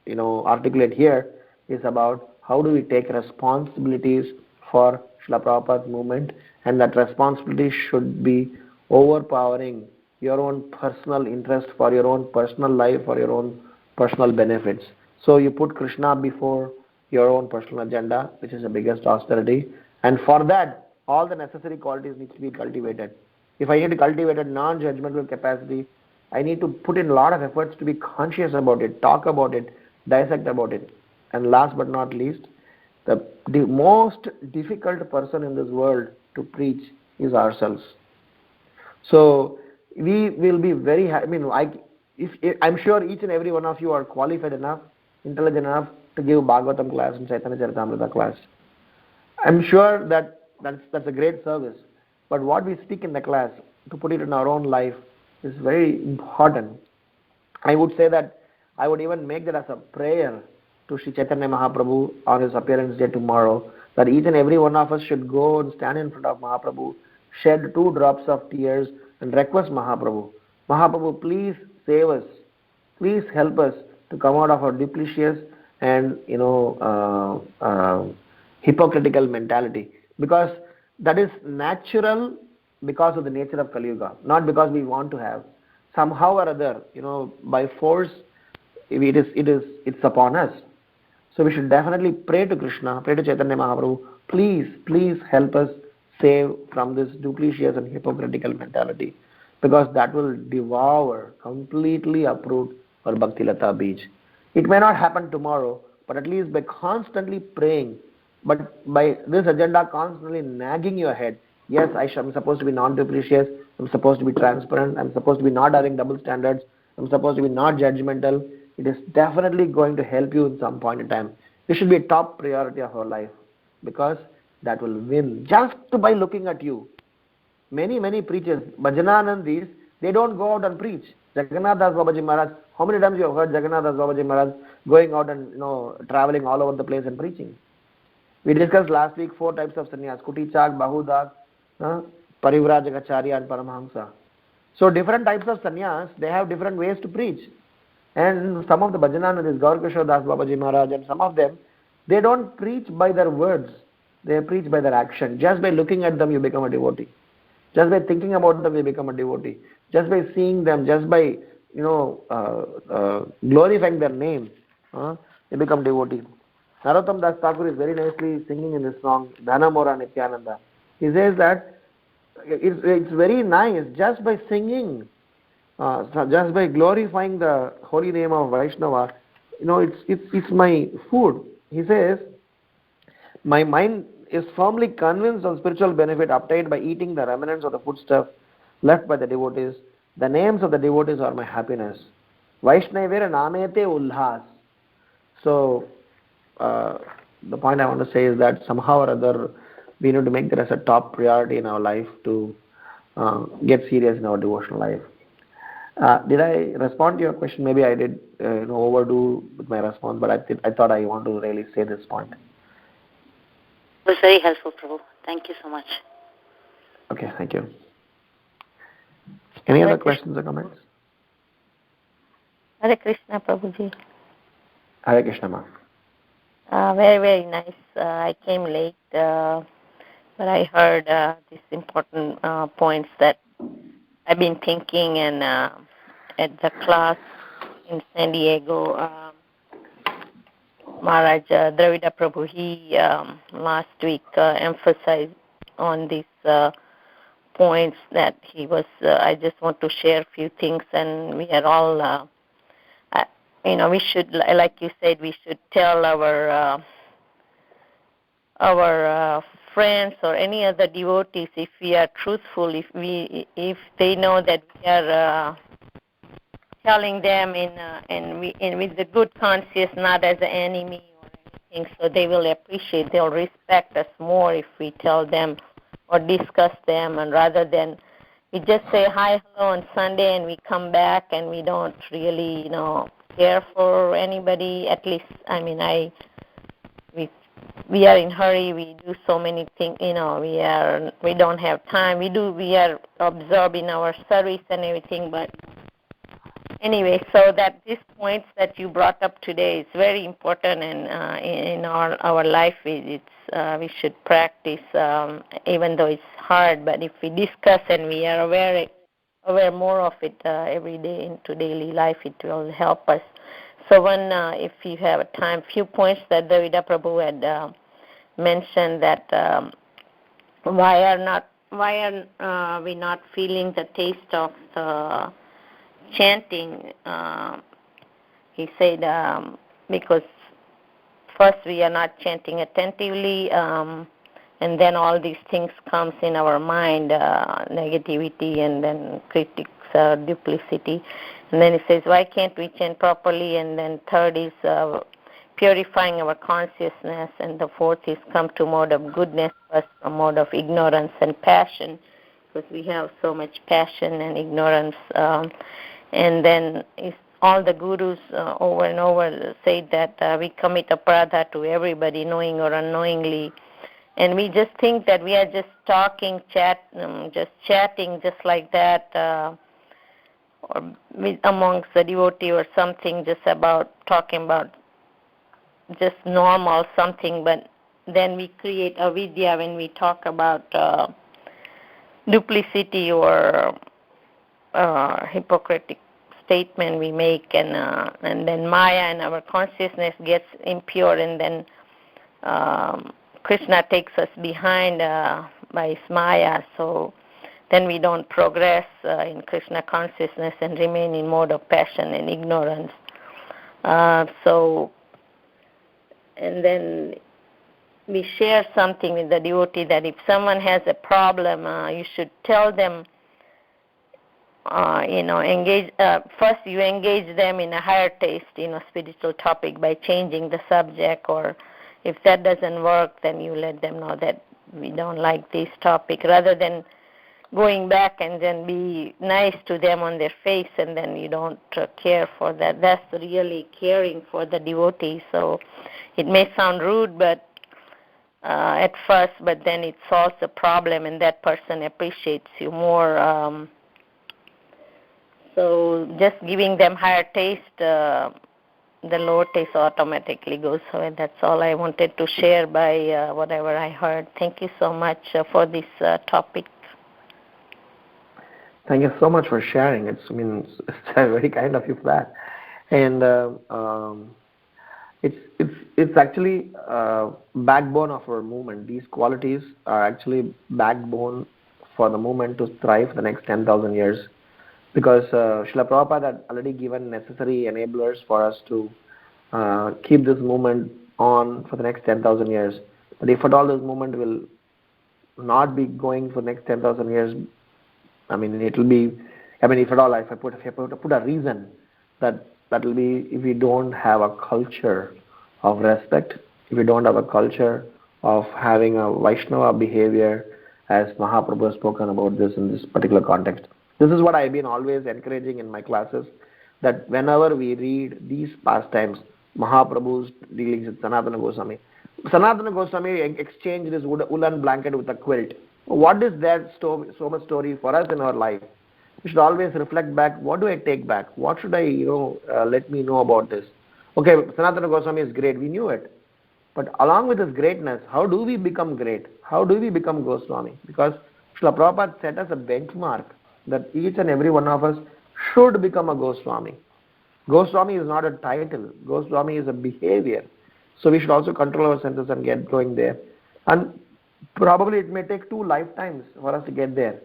articulate here is about how do we take responsibilities for Srila Prabhupada's movement, and that responsibility should be overpowering your own personal interest for your own personal life, for your own personal benefits. So you put Krishna before your own personal agenda, which is the biggest austerity, and for that, all the necessary qualities need to be cultivated. If I need to cultivate a non-judgmental capacity, I need to put in a lot of efforts to be conscious about it, talk about it, dissect about it. And last but not least, the most difficult person in this world to preach is ourselves. So we will be very happy. I'm sure each and every one of you are qualified enough, intelligent enough to give Bhagavatam class and Chaitanya Charitamrita class. I'm sure that's a great service. But what we speak in the class, to put it in our own life, is very important. I would say that I would even make that as a prayer to Sri Chaitanya Mahaprabhu on his appearance day tomorrow, that each and every one of us should go and stand in front of Mahaprabhu, shed 2 drops of tears and request Mahaprabhu, Mahaprabhu, please save us. Please help us to come out of our duplicitous and hypocritical mentality, because that is natural because of the nature of Kali Yuga, not because we want to have. Somehow or other, by force, it's upon us. So we should definitely pray to Krishna, pray to Chaitanya Mahaprabhu, please help us save from this duplicitous and hypocritical mentality, because that will devour, completely uproot our Bhakti Lata Beej. It may not happen tomorrow, but at least by constantly praying, but by this agenda constantly nagging your head, yes, I'm supposed to be non-duplicitous, I'm supposed to be transparent, I'm supposed to be not having double standards, I'm supposed to be not judgmental, it is definitely going to help you in some point in time. This should be a top priority of our life, because that will win just by looking at you. Many preachers, Bhajananandis, they don't go out and preach. Jagannath Das Babaji Maharaj, how many times you have heard Jagannath Das Babaji Maharaj going out and traveling all over the place and preaching? We discussed last week 4 types of sannyas: Kutichak, Bahudak, Parivrajagacharya and Paramahamsa. So different types of sannyas, they have different ways to preach. And some of the Bhajananandis, Gaurkishore Das Babaji Maharaj, and some of them, they don't preach by their words, they preach by their action. Just by looking at them, you become a devotee. Just by thinking about them, you become a devotee. Just by seeing them, just by glorifying their name, you become devotee. Narottam Das Thakur is very nicely singing in this song, Dhana Mora Nityananda. He says that it's very nice, just by singing, just by glorifying the holy name of Vaishnava, it's my food. He says, my mind is firmly convinced of spiritual benefit obtained by eating the remnants of the foodstuff left by the devotees. The names of the devotees are my happiness. Vaishnavira namete ulhas. So, the point I want to say is that somehow or other, we need to make that as a top priority in our life to get serious in our devotional life. Did I respond to your question? Maybe I did overdo with my response, but I thought I want to really say this point. It was very helpful, Prabhu. Thank you so much. Okay, thank you. Any other questions or comments? Hare Krishna, Prabhuji. Hare Krishna, ma. Very, very nice. I came late, but I heard these important points that I've been thinking, and at the class in San Diego, Maharaj Dravida Prabhu, he last week emphasized on these points that he was, I just want to share a few things, and we are all, we should, like you said, we should tell our friends or any other devotees, if we are truthful, if they know that we are telling them with the good conscience, not as an enemy or anything, so they will appreciate, they'll respect us more if we tell them or discuss them, and rather than we just say hi, hello on Sunday and we come back and we don't really, care for anybody. At least, we are in hurry. We do so many things. We don't have time. We are absorbed in our service and everything. But anyway, so that these points that you brought up today is very important, and in our life, we should practice, even though it's hard. But if we discuss and we are aware more of it every day into daily life, it will help us. So if you have time, few points that Dravida Prabhu had mentioned, that why are we not feeling the taste of the chanting? He said because first we are not chanting attentively, and then all these things comes in our mind, negativity, and then critics, duplicity. And then he says, why can't we chant properly? And then third is purifying our consciousness, and the fourth is come to mode of goodness, first a mode of ignorance and passion, because we have so much passion and ignorance. And then all the gurus over and over say that we commit aparadha to everybody, knowing or unknowingly. And we just think that we are just talking, just chatting just like that, or amongst the devotee or something, just about talking about just normal something. But then we create avidya when we talk about duplicity or hypocritic statement we make, and then Maya and our consciousness gets impure, and then Krishna takes us behind by his Maya, so then we don't progress in Krishna consciousness and remain in mode of passion and ignorance. And then we share something with the devotee that if someone has a problem, you should tell them, engage. First, you engage them in a higher taste, spiritual topic by changing the subject, or if that doesn't work, then you let them know that we don't like this topic, rather than going back and then be nice to them on their face, and then you don't care for that. That's really caring for the devotee. So it may sound rude, but at first, but then it solves the problem, and that person appreciates you more. So just giving them higher taste, the lower taste automatically goes away. That's all I wanted to share by whatever I heard. Thank you so much for this topic. Thank you so much for sharing. It's very kind of you for that. And it's actually backbone of our movement. These qualities are actually backbone for the movement to thrive for the next 10,000 years. Because Srila Prabhupada had already given necessary enablers for us to keep this movement on for the next 10,000 years. But if at all this movement will not be going for the next 10,000 years, it will be, if at all, if I put a reason, that will be if we don't have a culture of respect, if we don't have a culture of having a Vaishnava behavior, as Mahaprabhu has spoken about this in this particular context. This is what I've been always encouraging in my classes, that whenever we read these pastimes, Mahaprabhu's dealings with Sanatana Goswami exchanged his woolen blanket with a quilt. What is that so much story for us in our life? We should always reflect back, what do I take back? What should I, let me know about this? Okay, Sanatana Goswami is great, we knew it. But along with his greatness, how do we become great? How do we become Goswami? Because Srila Prabhupada set us a benchmark that each and every one of us should become a Goswami. Goswami is not a title. Goswami is a behavior. So we should also control our senses and get going there. And probably it may take 2 lifetimes for us to get there.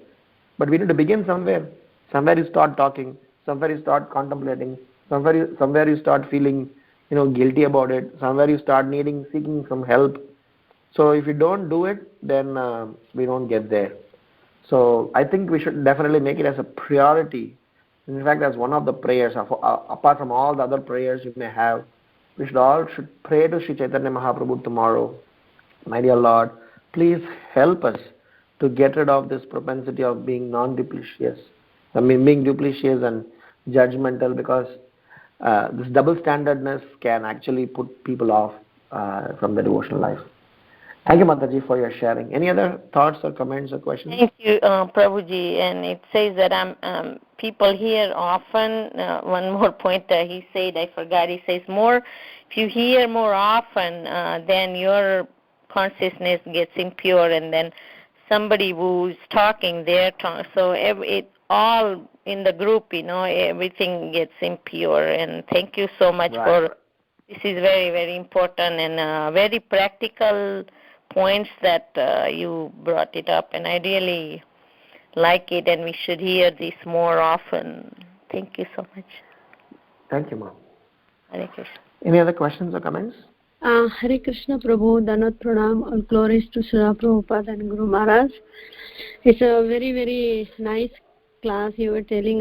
But we need to begin somewhere. Somewhere you start talking. Somewhere you start contemplating. Somewhere you start feeling, guilty about it. Somewhere you start seeking some help. So if you don't do it, then we don't get there. So I think we should definitely make it as a priority. In fact, as one of the prayers, apart from all the other prayers you may have, we should pray to Sri Chaitanya Mahaprabhu tomorrow. My dear Lord, please help us to get rid of this propensity of being non-duplicious. Being duplicious and judgmental, because this double standardness can actually put people off from the devotional life. Thank you, Mataji, for your sharing. Any other thoughts or comments or questions? Thank you, Prabhuji. And it says that people hear often. One more point that he said, I forgot. He says if you hear more often, then your consciousness gets impure, and then somebody who's talking, so it all in the group, everything gets impure. And thank you so much for this. Is very, very important and very practical points that you brought it up, and I really like it, and we should hear this more often. Thank you so much. Thank you, Mom. Hare Krishna. Any other questions or comments? Hare Krishna, Prabhu, Danat Pranam, all glories to Srila Prabhupada and Guru Maharaj. It's a very, very nice class. You were telling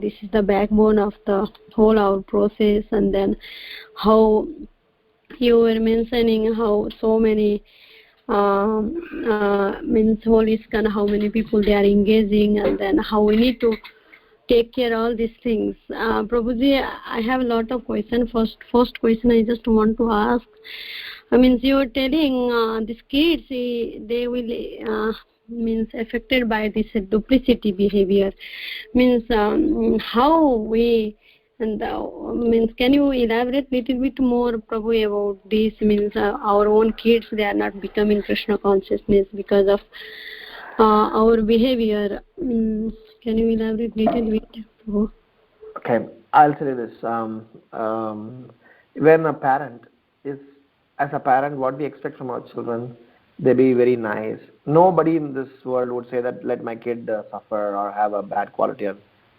this is the backbone of the whole our process, and then how you were mentioning how so many whole ISKCON, how many people they are engaging, and then how we need to take care of all these things. Prabhuji, I have a lot of questions. First question I just want to ask. You were telling these kids, they will affected by this duplicity behavior. How we can you elaborate a little bit more, Prabhu, about this? Our own kids, they are not becoming Krishna consciousness because of our behavior. Can you elaborate a little bit, Prabhu? Okay, I'll say this. When a parent is, as a parent, what we expect from our children, they be very nice. Nobody in this world would say that let my kid suffer or have a bad quality.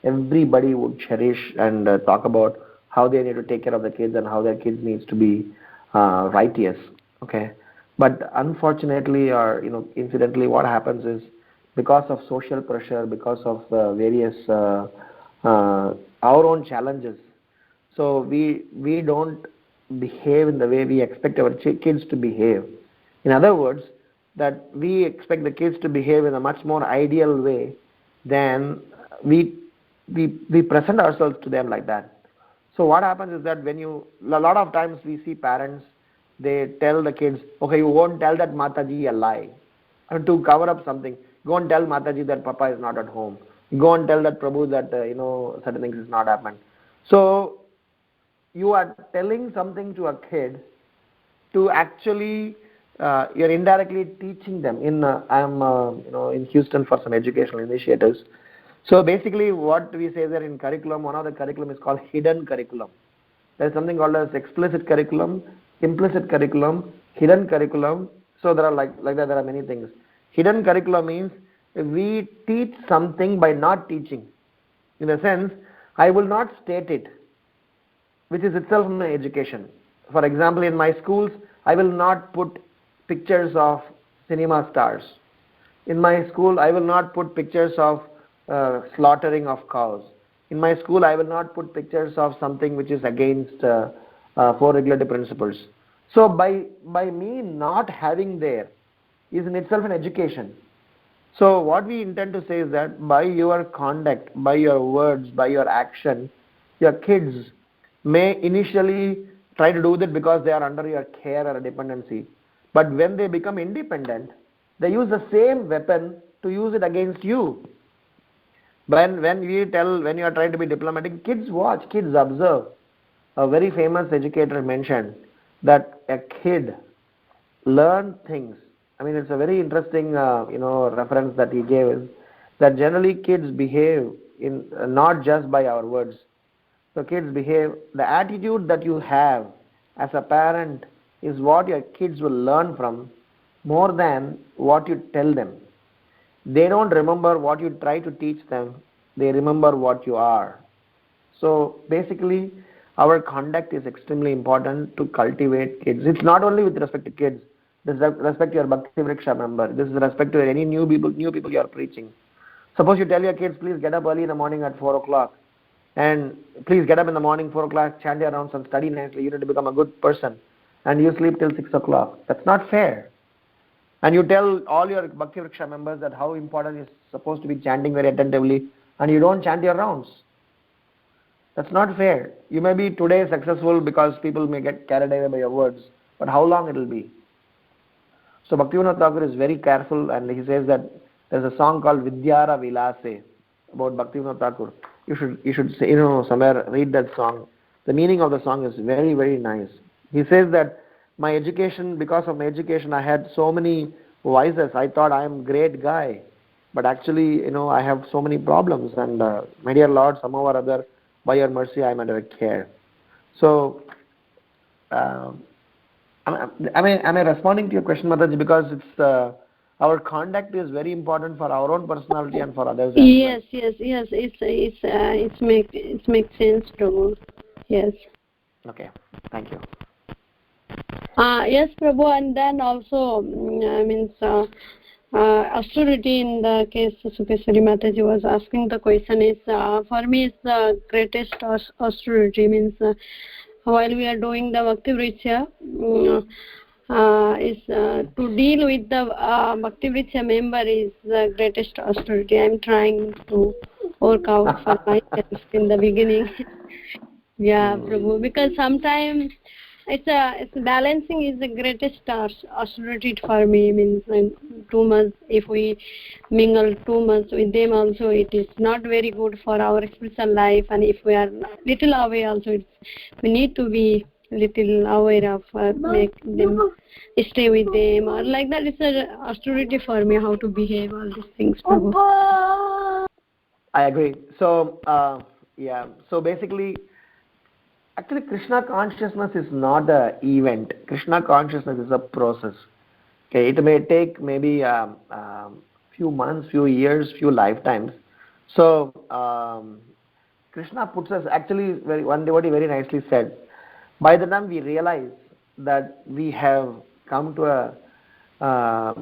Everybody would cherish and talk about how they need to take care of the kids and how their kids needs to be righteous. Okay, but unfortunately or incidentally, what happens is, because of social pressure, because of various our own challenges, so we don't behave in the way we expect our kids to behave. In other words, that we expect the kids to behave in a much more ideal way than we present ourselves to them like that. So what happens is that a lot of times we see parents, they tell the kids, okay, you won't tell that Mataji a lie. And to cover up something, go and tell Mataji that Papa is not at home. Go and tell that Prabhu that, certain things is not happened. So you are telling something to a kid to actually, you're indirectly teaching them. I'm in Houston for some educational initiatives. So basically what we say there in curriculum, one of the curriculum is called hidden curriculum. There's something called as explicit curriculum, implicit curriculum, hidden curriculum. So there are like that, there are many things. Hidden curriculum means we teach something by not teaching. In a sense, I will not state it, which is itself an education. For example, in my schools, I will not put pictures of cinema stars. In my school, I will not put pictures of slaughtering of cows. In my school, I will not put pictures of something which is against 4 regulative principles. So by me not having there is in itself an education. So what we intend to say is that by your conduct, by your words, by your action, your kids may initially try to do that because they are under your care or dependency. But when they become independent, they use the same weapon to use it against you. When you are trying to be diplomatic, kids watch, kids observe. A very famous educator mentioned that a kid learn things. I mean, it's a very interesting, reference that he gave is that generally kids behave in not just by our words. So kids behave, the attitude that you have as a parent is what your kids will learn from more than what you tell them. They don't remember what you try to teach them, they remember what you are. So basically, our conduct is extremely important to cultivate kids. It's not only with respect to kids. This is respect to your Bhakti Vriksha member. This is respect to any new people you are preaching. Suppose you tell your kids, please get up early in the morning at 4 o'clock. And please get up in the morning, 4 o'clock, chant your rounds and study nicely. You need to become a good person. And you sleep till 6 o'clock. That's not fair. And you tell all your Bhakti Vriksha members that how important is supposed to be chanting very attentively. And you don't chant your rounds. That's not fair. You may be today successful because people may get carried away by your words, but how long it will be? So Bhaktivinoda Thakur is very careful, and he says that there's a song called Vidyara Vilase about Bhaktivinoda Thakur. You should say, somewhere read that song. The meaning of the song is very, very nice. He says that because of my education, I had so many vices. I thought I am a great guy, but actually, I have so many problems. And my dear Lord, somehow or other, by your mercy, I am under care. So, am I responding to your question, Mataji? Because it's our conduct is very important for our own personality and for others. Yes. It makes sense, Prabhu. Yes. Okay. Thank you. Yes, Prabhu, and then also austerity in the case Sukeshwari Mataji was asking the question is for me it's the greatest austerity means while we are doing the Bhakti Vriksha is to deal with the Bhakti Vriksha member is the greatest austerity. I'm trying to work out for myself in the beginning. Yeah, Prabhu, because sometimes it's balancing is the greatest austerity for me. Means in 2 months, if we mingle 2 months with them, also it is not very good for our spiritual life. And if we are little away, also we need to be little aware of make them stay with them or like that. It's a austerity for me how to behave all these things, Prabhu. I agree. So So basically, actually, Krishna consciousness is not an event. Krishna consciousness is a process. Okay, it may take maybe few months, few years, few lifetimes. So Krishna puts us actually one devotee very nicely said, by the time we realize that we have come to a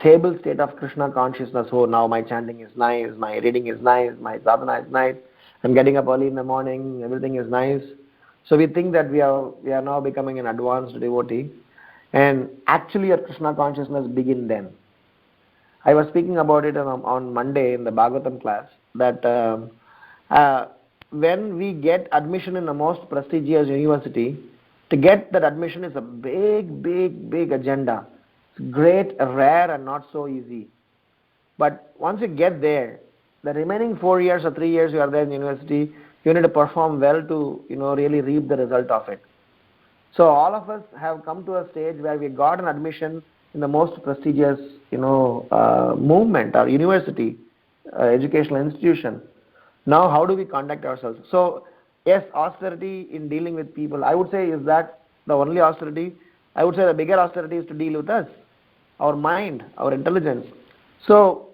stable state of Krishna consciousness. Oh, now my chanting is nice, my reading is nice, my sadhana is nice. I'm getting up early in the morning. Everything is nice. So we think that we are now becoming an advanced devotee, and actually your Krishna consciousness begins then. I was speaking about it on Monday in the Bhagavatam class that when we get admission in the most prestigious university, to get that admission is a big agenda. It's great, rare, and not so easy. But once you get there, the remaining 4 years or 3 years you are there in university, you need to perform well to really reap the result of it. So all of us have come to a stage where we got an admission in the most prestigious movement or university, educational institution. Now how do we conduct ourselves? So yes, austerity in dealing with people, I would say, is that the only austerity? I would say the bigger austerity is to deal with us, our mind, our intelligence. So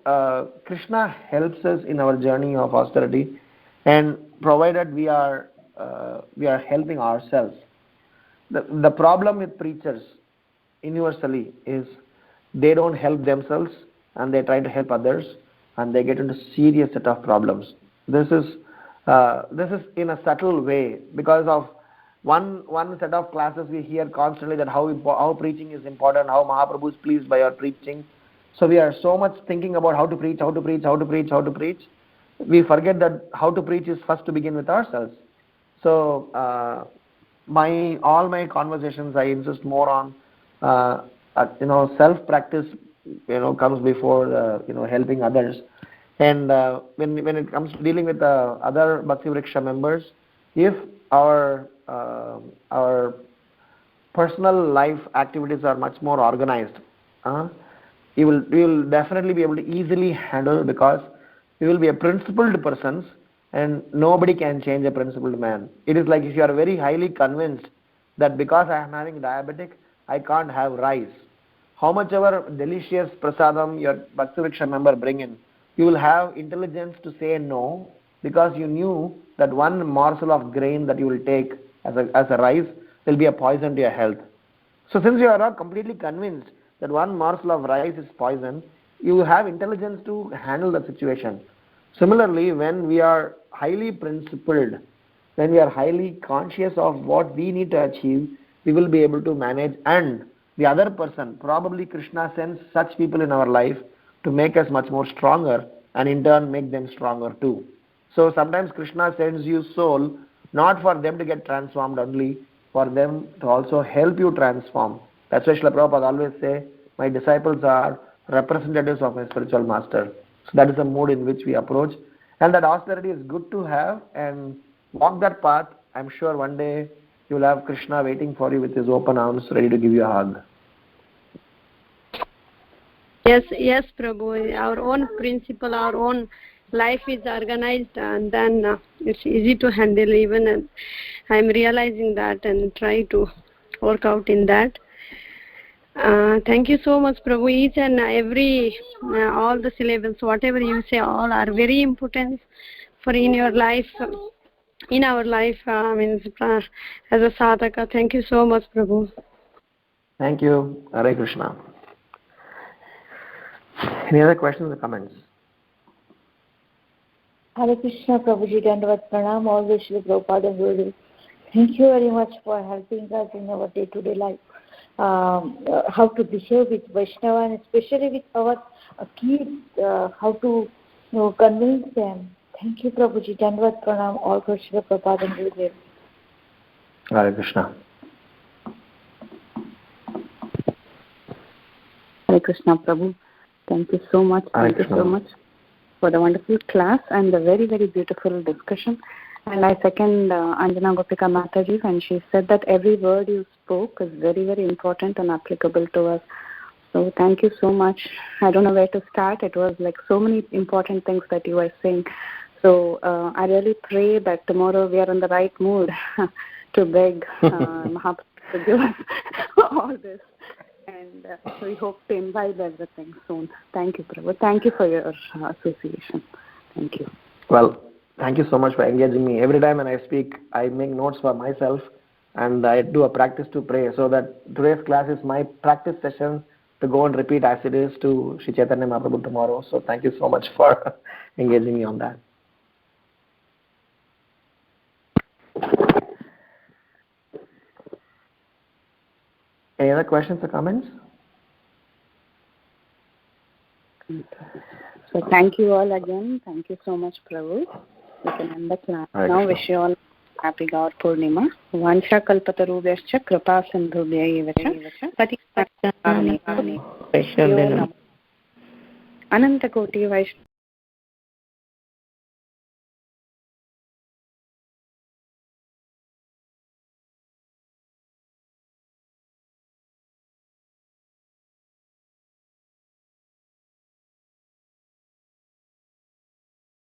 Krishna helps us in our journey of austerity, and provided we are helping ourselves. The problem with preachers universally is they don't help themselves and they try to help others, and they get into serious set of problems. This is in a subtle way because of one set of classes we hear constantly that how preaching is important, how Mahaprabhu is pleased by our preaching. So we are so much thinking about how to preach, how to preach, how to preach, how to preach. We forget that how to preach is first to begin with ourselves. So all my conversations, I insist more on self practice. Comes before helping others. And when it comes to dealing with other Bhakti Vriksha members, if our personal life activities are much more organized, we will definitely be able to easily handle, because we will be a principled persons, and nobody can change a principled man. It is like if you are very highly convinced that because I am having diabetic, I can't have rice. How much ever delicious prasadam your Bhakti Vriksha member bring in, you will have intelligence to say no, because you knew that one morsel of grain that you will take as a rice will be a poison to your health. So since you are not completely convinced that one morsel of rice is poison, you have intelligence to handle the situation. Similarly, when we are highly principled, when we are highly conscious of what we need to achieve, we will be able to manage. And the other person, probably Krishna sends such people in our life to make us much more stronger, and in turn make them stronger too. So sometimes Krishna sends you soul not for them to get transformed only, for them to also help you transform. That's why Srila Prabhupada always say, my disciples are representatives of my spiritual master. So that is the mode in which we approach. And that austerity is good to have, and walk that path. I'm sure one day you will have Krishna waiting for you with his open arms, ready to give you a hug. Yes, Prabhu. Our own principle, our own life is organized, and then it's easy to handle. Even I'm realizing that and try to work out in that. Thank you so much, Prabhu. Each and every, all the syllables, whatever you say, all are very important for in your life, in our life, as a sadhaka. Thank you so much, Prabhu. Thank you. Hare Krishna. Any other questions or comments? Hare Krishna, Prabhuji, Dandavat Pranam, all the Srila Prabhupada and Gurudev. Thank you very much for helping us in our day-to-day life. How to behave with Vaishnava, and especially with our kids, how to convince them. Thank you, Prabhuji. Dandavat Pranam, all for Srila Prabhupada and Gurudev. Hare Krishna. Hare Krishna, Prabhu. Thank you so much. Thank you so much for the wonderful class and the very, very beautiful discussion. And I second Anjana Gopika Mataji when she said that every word you spoke is very, very important and applicable to us. So thank you so much. I don't know where to start. It was like so many important things that you were saying. So I really pray that tomorrow we are in the right mood to beg Mahaprabhu to give us all this. And we hope to imbibe everything soon. Thank you, Prabhu. Thank you for your association. Thank you. Well, thank you so much for engaging me. Every time when I speak, I make notes for myself, and I do a practice to pray, so that today's class is my practice session to go and repeat as it is to Sri Chaitanya Mahaprabhu tomorrow. So thank you so much for engaging me on that. Any other questions or comments? So thank you all again. Thank you so much, Prabhu. We can end the class now. Wish you all happy Gaur Purnima. Vansha kalpatarubhyascha kripa sindhubhya evacha pati Ananta Koti Vaishnava